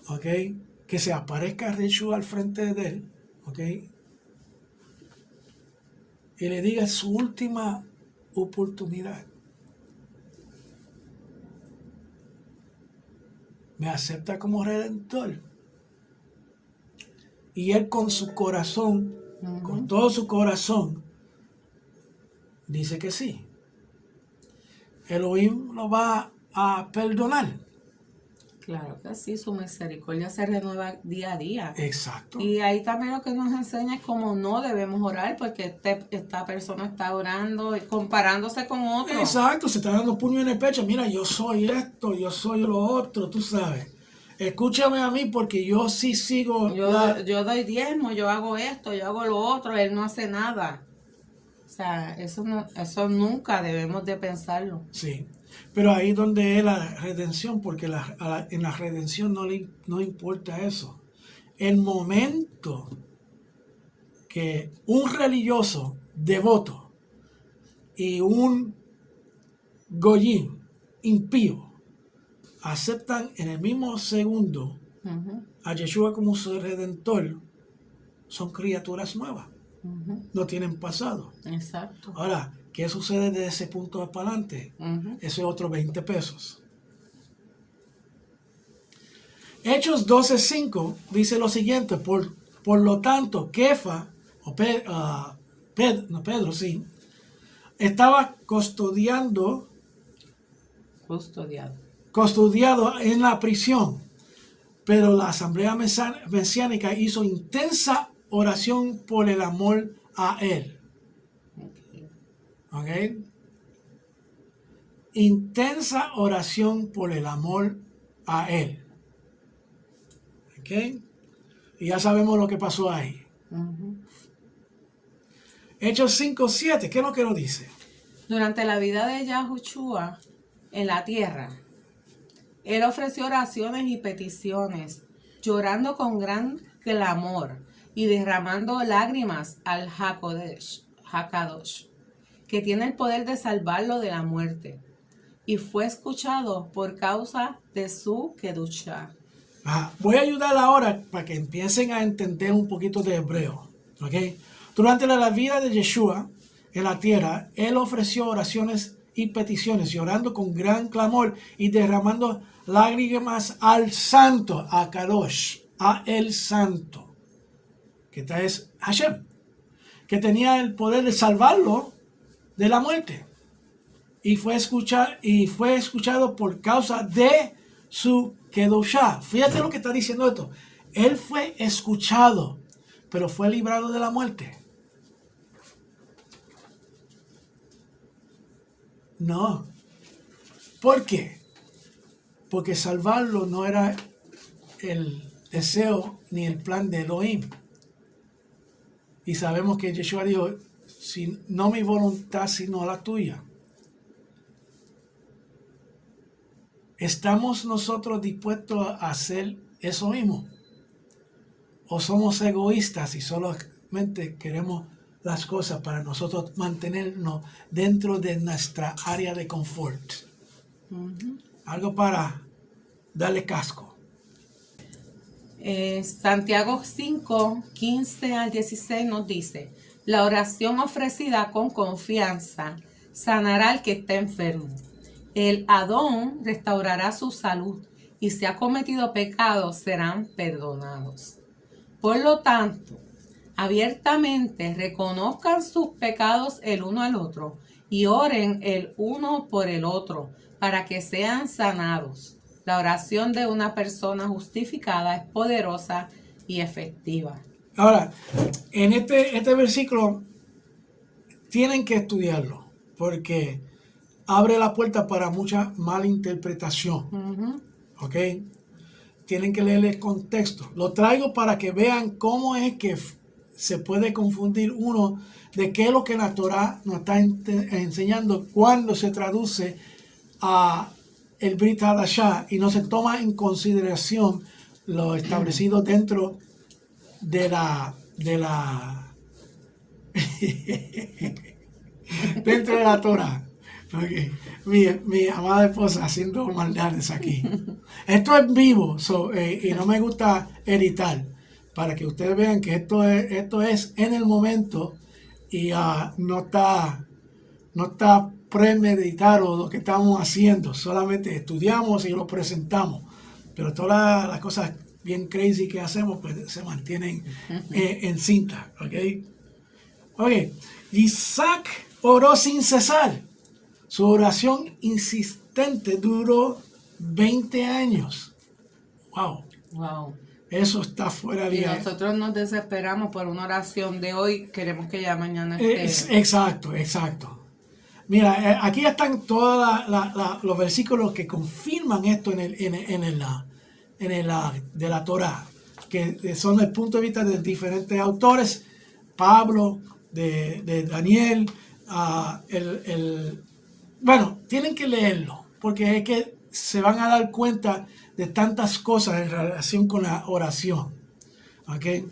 ¿ok? Que se aparezca Yeshua al frente de él, ¿ok? Y le diga su última oportunidad. Me acepta como redentor. Y él con su corazón, con todo su corazón, dice que sí. Elohim lo va a perdonar. Claro que sí, su misericordia se renueva día a día. Exacto. Y ahí también lo que nos enseña es cómo no debemos orar, porque esta persona está orando y comparándose con otro. Exacto, se está dando puño en el pecho. Mira, yo soy esto, yo soy lo otro, tú sabes. Escúchame a mí porque yo sí sigo. Yo doy diezmo, yo hago esto, yo hago lo otro, él no hace nada. O sea, eso nunca debemos de pensarlo. Sí, pero ahí es donde es la redención, porque en la redención no importa eso. El momento que un religioso devoto y un goyim impío aceptan en el mismo segundo a Yeshua como su redentor, son criaturas nuevas. No tienen pasado. Exacto. Ahora, ¿qué sucede de ese punto para adelante? Eso es otro 20 pesos. Hechos 12:5 dice lo siguiente: por lo tanto, Kefa, o Pedro, sí, estaba custodiado en la prisión, pero la asamblea mesiánica hizo intensa oración por el amor a él. ¿Ok? Intensa oración por el amor a él. ¿Ok? Y ya sabemos lo que pasó ahí. Hechos 5:7, ¿qué es lo que nos dice? Durante la vida de Yahushua en la tierra, él ofreció oraciones y peticiones, llorando con gran clamor y derramando lágrimas al Hakadosh, que tiene el poder de salvarlo de la muerte, y fue escuchado por causa de su Kedushá. Voy a ayudar ahora para que empiecen a entender un poquito de hebreo. ¿Okay? Durante la vida de Yeshua en la tierra, él ofreció oraciones y peticiones, llorando con gran clamor y derramando lágrimas al santo, a Kadosh, a el santo, que es Hashem, que tenía el poder de salvarlo de la muerte. Y fue escuchado por causa de su Kedushá. Fíjate lo que está diciendo esto. Él fue escuchado, pero fue librado de la muerte. No. ¿Por qué? Porque salvarlo no era el deseo ni el plan de Elohim. Y sabemos que Yeshua dijo, no mi voluntad, sino la tuya. ¿Estamos nosotros dispuestos a hacer eso mismo? ¿O somos egoístas y solamente queremos las cosas para nosotros mantenernos dentro de nuestra área de confort? Algo para darle casco. Santiago 5, 15 al 16 nos dice: la oración ofrecida con confianza sanará al que está enfermo. El Adón restaurará su salud, y si ha cometido pecados serán perdonados. Por lo tanto, abiertamente reconozcan sus pecados el uno al otro y oren el uno por el otro para que sean sanados. La oración de una persona justificada es poderosa y efectiva. Ahora, en este versículo tienen que estudiarlo porque abre la puerta para mucha malinterpretación. ¿Ok? Tienen que leer el contexto. Lo traigo para que vean cómo es que se puede confundir uno de qué es lo que la Torah nos está enseñando cuando se traduce a el Brit Hadashah y no se toma en consideración lo establecido dentro de la dentro de la Torah. Okay. Mi amada esposa haciendo maldades aquí. Esto es vivo y no me gusta editar para que ustedes vean que esto es en el momento y no está premeditado lo que estamos haciendo, solamente estudiamos y lo presentamos, pero todas las cosas bien crazy que hacemos pues se mantienen en cinta. Ok, Isaac oró sin cesar. Su oración insistente duró 20 años. Wow. Eso está fuera de... Y nosotros nos desesperamos por una oración de hoy, queremos que ya mañana esté. Exacto. Mira, aquí están todos los versículos que confirman esto de la Torah, que son el punto de vista de diferentes autores, Pablo, de Daniel, bueno, tienen que leerlo, porque es que se van a dar cuenta de tantas cosas en relación con la oración. ¿Okay?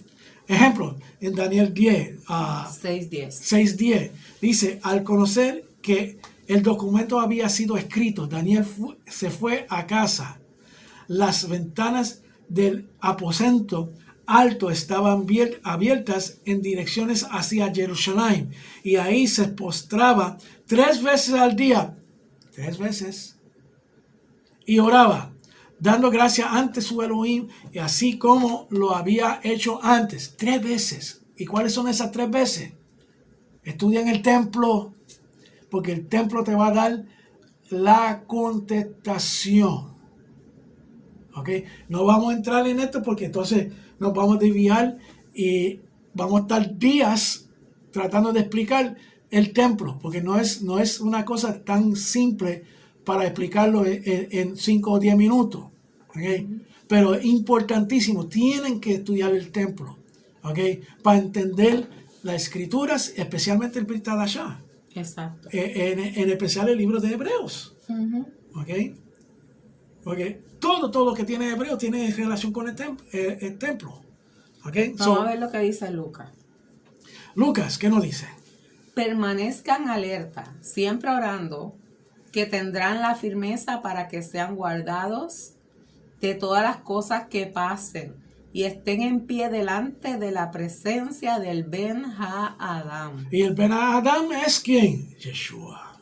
Ejemplo, en Daniel 6:10 dice, al conocer que el documento había sido escrito, Daniel se fue a casa. Las ventanas del aposento alto estaban abiertas en direcciones hacia Jerusalén, y ahí se postraba 3 veces al día, 3 veces, y oraba, dando gracias ante su Elohim, y así como lo había hecho antes, 3 veces. ¿Y cuáles son esas 3 veces? Estudia en el templo, porque el templo te va a dar la contestación. ¿Ok? No vamos a entrar en esto porque entonces nos vamos a desviar y vamos a estar días tratando de explicar el templo, porque no es una cosa tan simple para explicarlo en 5 o 10 minutos. ¿Okay? Pero es importantísimo, tienen que estudiar el templo, ¿okay? Para entender las escrituras, especialmente el Brit Hadashah. Exacto. En especial el libro de Hebreos. ¿Okay? Porque todo lo que tiene Hebreo tiene relación con el templo. ¿Okay? Vamos a ver lo que dice Lucas. Lucas, ¿qué nos dice? Permanezcan alerta, siempre orando, que tendrán la firmeza para que sean guardados de todas las cosas que pasen y estén en pie delante de la presencia del Ben Ha-Adam. ¿Y el Ben Ha-Adam es quién? Yeshua.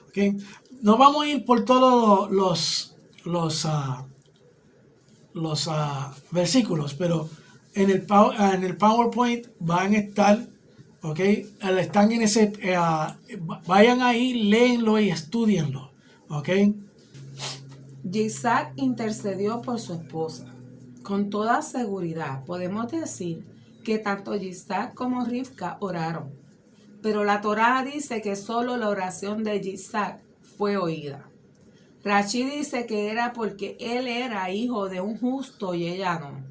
¿Okay? No vamos a ir por todos los versículos, pero en el PowerPoint van a estar, ¿ok? Están en ese, vayan ahí, léenlo y estudienlo, ¿ok? Isaac intercedió por su esposa. Con toda seguridad podemos decir que tanto Isaac como Rivka oraron, pero la Torá dice que solo la oración de Isaac fue oída. Rashi dice que era porque él era hijo de un justo y ella no,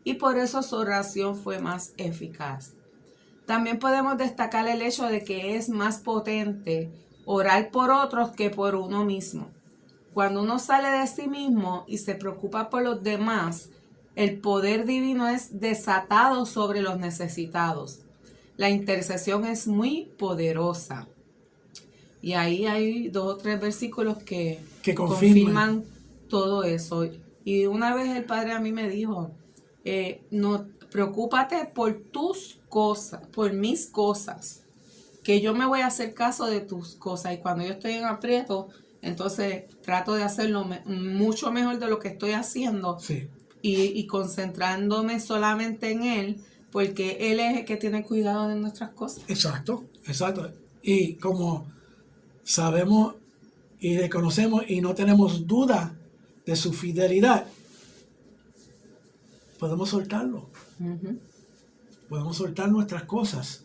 y por eso su oración fue más eficaz. También podemos destacar el hecho de que es más potente orar por otros que por uno mismo. Cuando uno sale de sí mismo y se preocupa por los demás, el poder divino es desatado sobre los necesitados. La intercesión es muy poderosa. Y ahí hay 2 o 3 versículos que confirman todo eso. Y una vez el Padre a mí me dijo, no, preocúpate por tus cosas, por mis cosas, que yo me voy a hacer caso de tus cosas. Y cuando yo estoy en aprieto, entonces trato de hacerlo mucho mejor de lo que estoy haciendo. Sí. Y concentrándome solamente en Él, porque Él es el que tiene cuidado de nuestras cosas. Exacto. Y como sabemos y reconocemos y no tenemos duda de su fidelidad, podemos soltarlo. Ujú. Podemos soltar nuestras cosas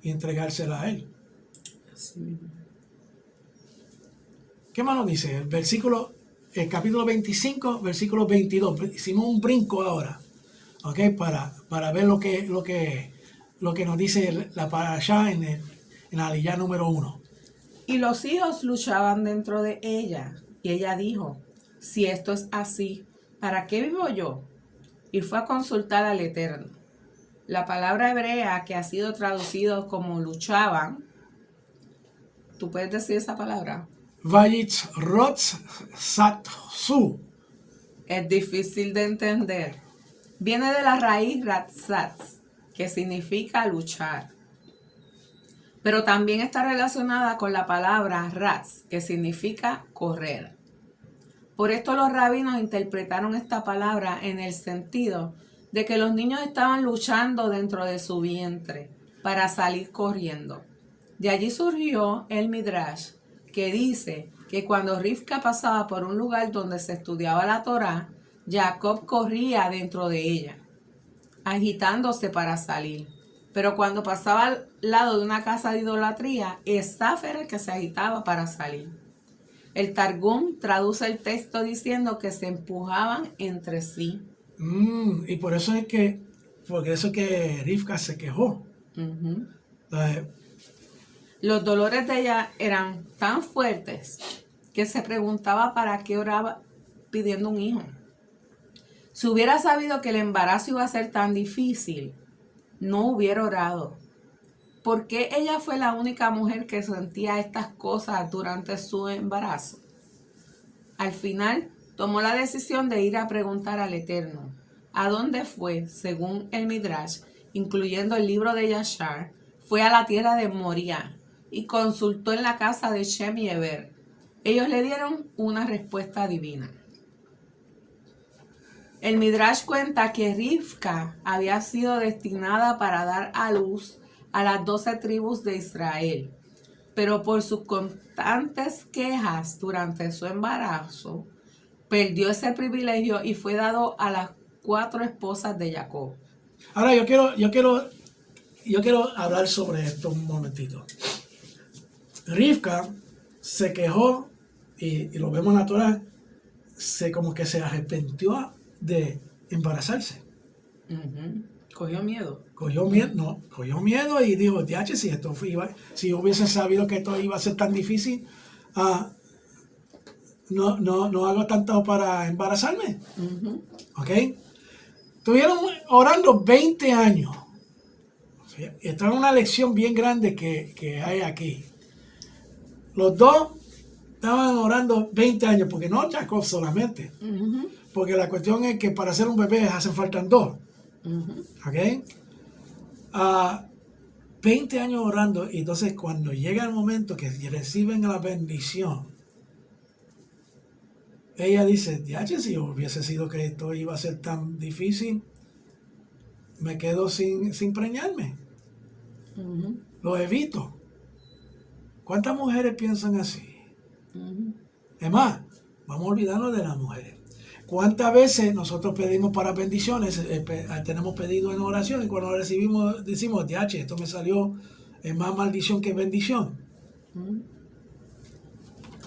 y entregárselas a Él. Así mismo. ¿Qué más nos dice? El capítulo 25, versículo 22. Hicimos un brinco ahora, ¿ok? Para ver lo que nos dice la parashá en la aliyá número 1. Y los hijos luchaban dentro de ella. Y ella dijo, si esto es así, ¿para qué vivo yo? Y fue a consultar al Eterno. La palabra hebrea que ha sido traducido como luchaban, ¿tú puedes decir esa palabra? Vayitz Rotz Satsu. Es difícil de entender. Viene de la raíz ratzatz, que significa luchar. Pero también está relacionada con la palabra ratz, que significa correr. Por esto los rabinos interpretaron esta palabra en el sentido de que los niños estaban luchando dentro de su vientre para salir corriendo. De allí surgió el Midrash, que dice que cuando Rivka pasaba por un lugar donde se estudiaba la Torá, Jacob corría dentro de ella, agitándose para salir. Pero cuando pasaba al lado de una casa de idolatría, Esaf era el que se agitaba para salir. El Targum traduce el texto diciendo que se empujaban entre sí. Y por eso es que Rivka se quejó. Uh-huh. Eh, Los dolores de ella eran tan fuertes que se preguntaba para qué oraba pidiendo un hijo. Si hubiera sabido que el embarazo iba a ser tan difícil, no hubiera orado. ¿Por qué ella fue la única mujer que sentía estas cosas durante su embarazo? Al final, tomó la decisión de ir a preguntar al Eterno. ¿A dónde fue? Según el Midrash, incluyendo el libro de Yashar, fue a la tierra de Moria y consultó en la casa de Shem y Eber. Ellos le dieron una respuesta divina. El Midrash cuenta que Rivka había sido destinada para dar a luz a las 12 tribus de Israel, pero por sus constantes quejas durante su embarazo, perdió ese privilegio y fue dado a las 4 esposas de Jacob. Ahora yo quiero hablar sobre esto un momentito. Rivka se quejó y lo vemos en la Torah, como que se arrepintió de embarazarse. Uh-huh. Cogió miedo. Cogió miedo y dijo, diache, si hubiese sabido que esto iba a ser tan difícil, no hago tanto para embarazarme. Uh-huh. ¿Ok? Estuvieron orando 20 años. Esta es una lección bien grande que hay aquí. Los dos estaban orando 20 años, porque no Jacob solamente. Uh-huh. Porque la cuestión es que para hacer un bebé hacen falta dos. Uh-huh. ¿Ok? 20 años orando, y entonces cuando llega el momento que reciben la bendición, ella dice, ya, si hubiese sido que esto iba a ser tan difícil, me quedo sin preñarme. Uh-huh. Lo evito. ¿Cuántas mujeres piensan así? Uh-huh. Es más, vamos a olvidarnos de las mujeres. ¿Cuántas veces nosotros pedimos para bendiciones? Tenemos pedido en oración y cuando recibimos decimos, diache, esto me salió más maldición que bendición. Uh-huh.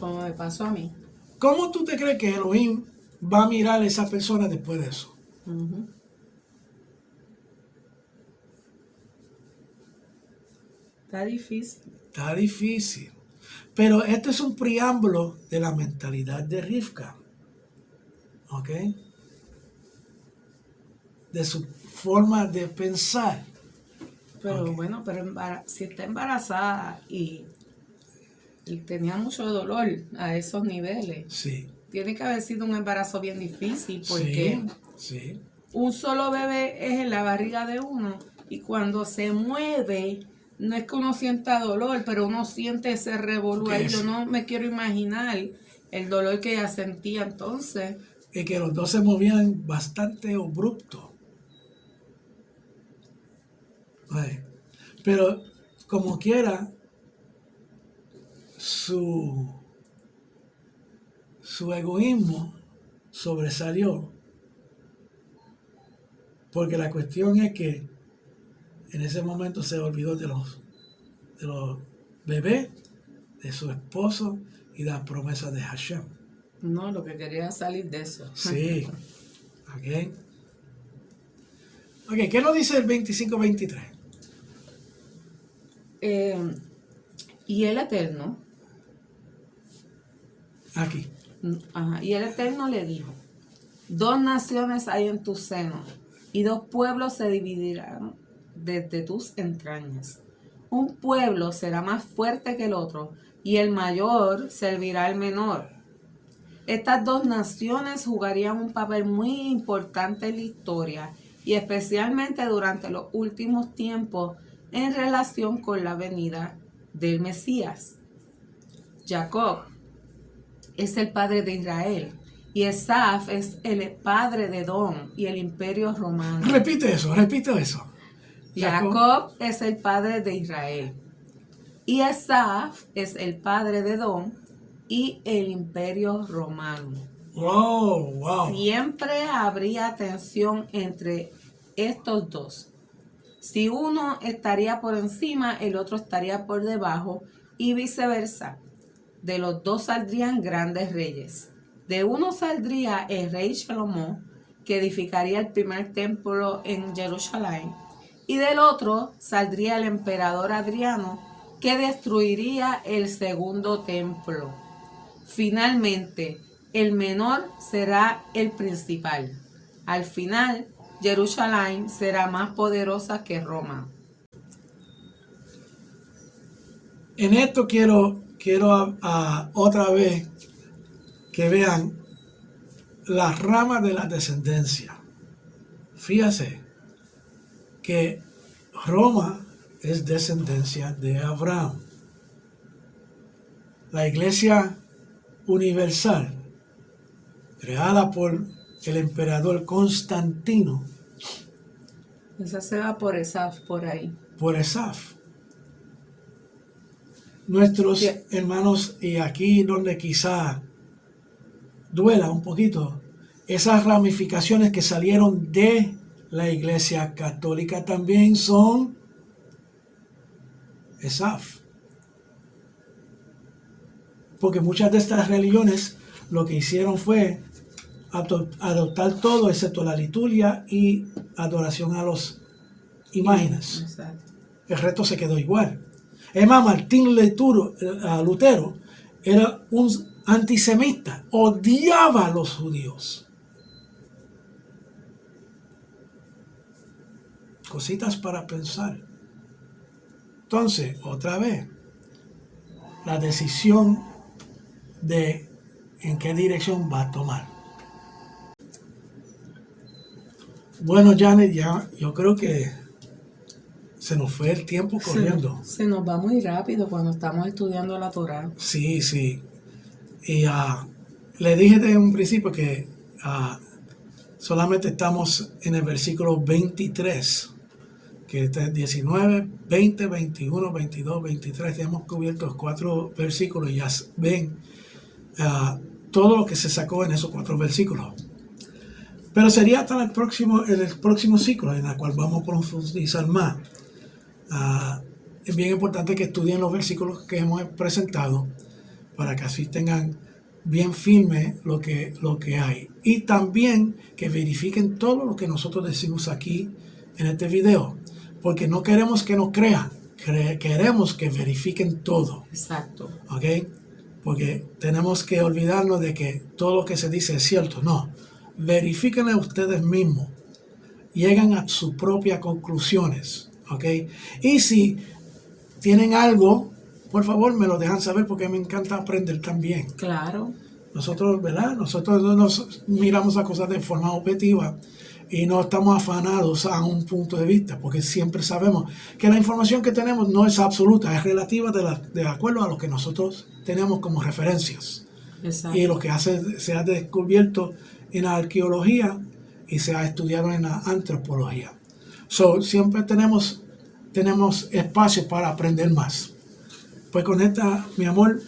Como me pasó a mí. ¿Cómo tú te crees que Elohim va a mirar a esa persona después de eso? Uh-huh. Está difícil. Está difícil. Pero este es un preámbulo de la mentalidad de Rivka. ¿Ok? De su forma de pensar. Pero Okay. bueno, si está embarazada y tenía mucho dolor a esos niveles, Sí. tiene que haber sido un embarazo bien difícil porque sí. un solo bebé es en la barriga de uno y cuando se mueve, no es que uno sienta dolor, pero uno siente ese revolú ahí. Yo no me quiero imaginar el dolor que ella sentía entonces. Es que los dos se movían bastante abrupto. Pero como quiera, su egoísmo sobresalió, porque la cuestión es que en ese momento se olvidó de los bebés, de su esposo y de las promesas de Hashem. No, lo que quería es salir de eso. Sí. Ok, ¿qué nos dice el 25-23? Y el Eterno, Aquí. y el Eterno le dijo: 2 naciones hay en tu seno, y 2 pueblos se dividirán desde tus entrañas. Un pueblo será más fuerte que el otro, y el mayor servirá al menor. Estas 2 naciones jugarían un papel muy importante en la historia, y especialmente durante los últimos tiempos en relación con la venida del Mesías. Jacob es el padre de Israel, y Esaf es el padre de Edom y el imperio romano. Repite eso. Jacob es el padre de Israel, y Esaf es el padre de Edom y el imperio romano. Wow. Siempre habría tensión entre estos dos. Si uno estaría por encima, el otro estaría por debajo, y viceversa. De los 2 saldrían grandes reyes. De uno saldría el rey Salomón, que edificaría el primer templo en Jerusalén, y del otro saldría el emperador Adriano, que destruiría el segundo templo. Finalmente, el menor será el principal. Al final, Jerusalén será más poderosa que Roma. En esto quiero otra vez que vean las ramas de la descendencia. Fíjate que Roma es descendencia de Abraham. La iglesia universal, creada por el emperador Constantino, Esa se va por Esaf, por ahí. por Esaf. Nuestros hermanos, y aquí donde quizá duela un poquito, esas ramificaciones que salieron de la iglesia católica también son Esaf. Porque muchas de estas religiones lo que hicieron fue adoptar todo excepto la liturgia y adoración a los imágenes. Exacto. El resto se quedó igual. Es más, Martín Lutero era un antisemita, odiaba a los judíos. Cositas para pensar. Entonces, otra vez, la decisión de en qué dirección va a tomar. Bueno, Janet, ya yo creo que se nos fue el tiempo corriendo. Se nos va muy rápido cuando estamos estudiando la Torá. Sí. Y le dije desde un principio que solamente estamos en el versículo 23, que está en 19, 20, 21, 22, 23. Ya hemos cubierto los 4 versículos y ya ven todo lo que se sacó en esos 4 versículos. Pero sería hasta en el próximo ciclo en el cual vamos a profundizar más. Es bien importante que estudien los versículos que hemos presentado para que así tengan bien firme lo que hay. Y también que verifiquen todo lo que nosotros decimos aquí en este video. Porque no queremos que nos crean, queremos que verifiquen todo. Exacto. ¿Ok? Porque tenemos que olvidarnos de que todo lo que se dice es cierto. No. Verifíquenlo ustedes mismos. Llegan a sus propias conclusiones. ¿Ok? Y si tienen algo, por favor me lo dejan saber porque me encanta aprender también. Claro. Nosotros, ¿verdad? Nosotros nos miramos las cosas de forma objetiva y no estamos afanados a un punto de vista, porque siempre sabemos que la información que tenemos no es absoluta, es relativa de acuerdo a lo que nosotros tenemos como referencias. Exacto. Y lo que se ha descubierto en la arqueología y se ha estudiado en la antropología. Siempre tenemos espacio para aprender más. Pues con esta, mi amor,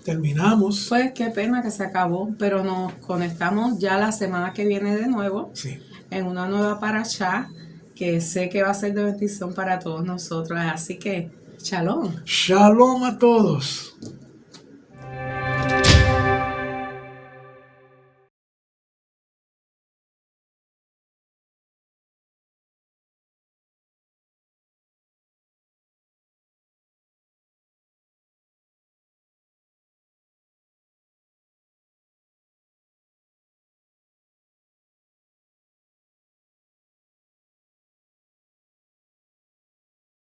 terminamos. Pues qué pena que se acabó, pero nos conectamos ya la semana que viene de nuevo Sí. en una nueva parashá que sé que va a ser de bendición para todos nosotros. Así que, shalom. Shalom a todos.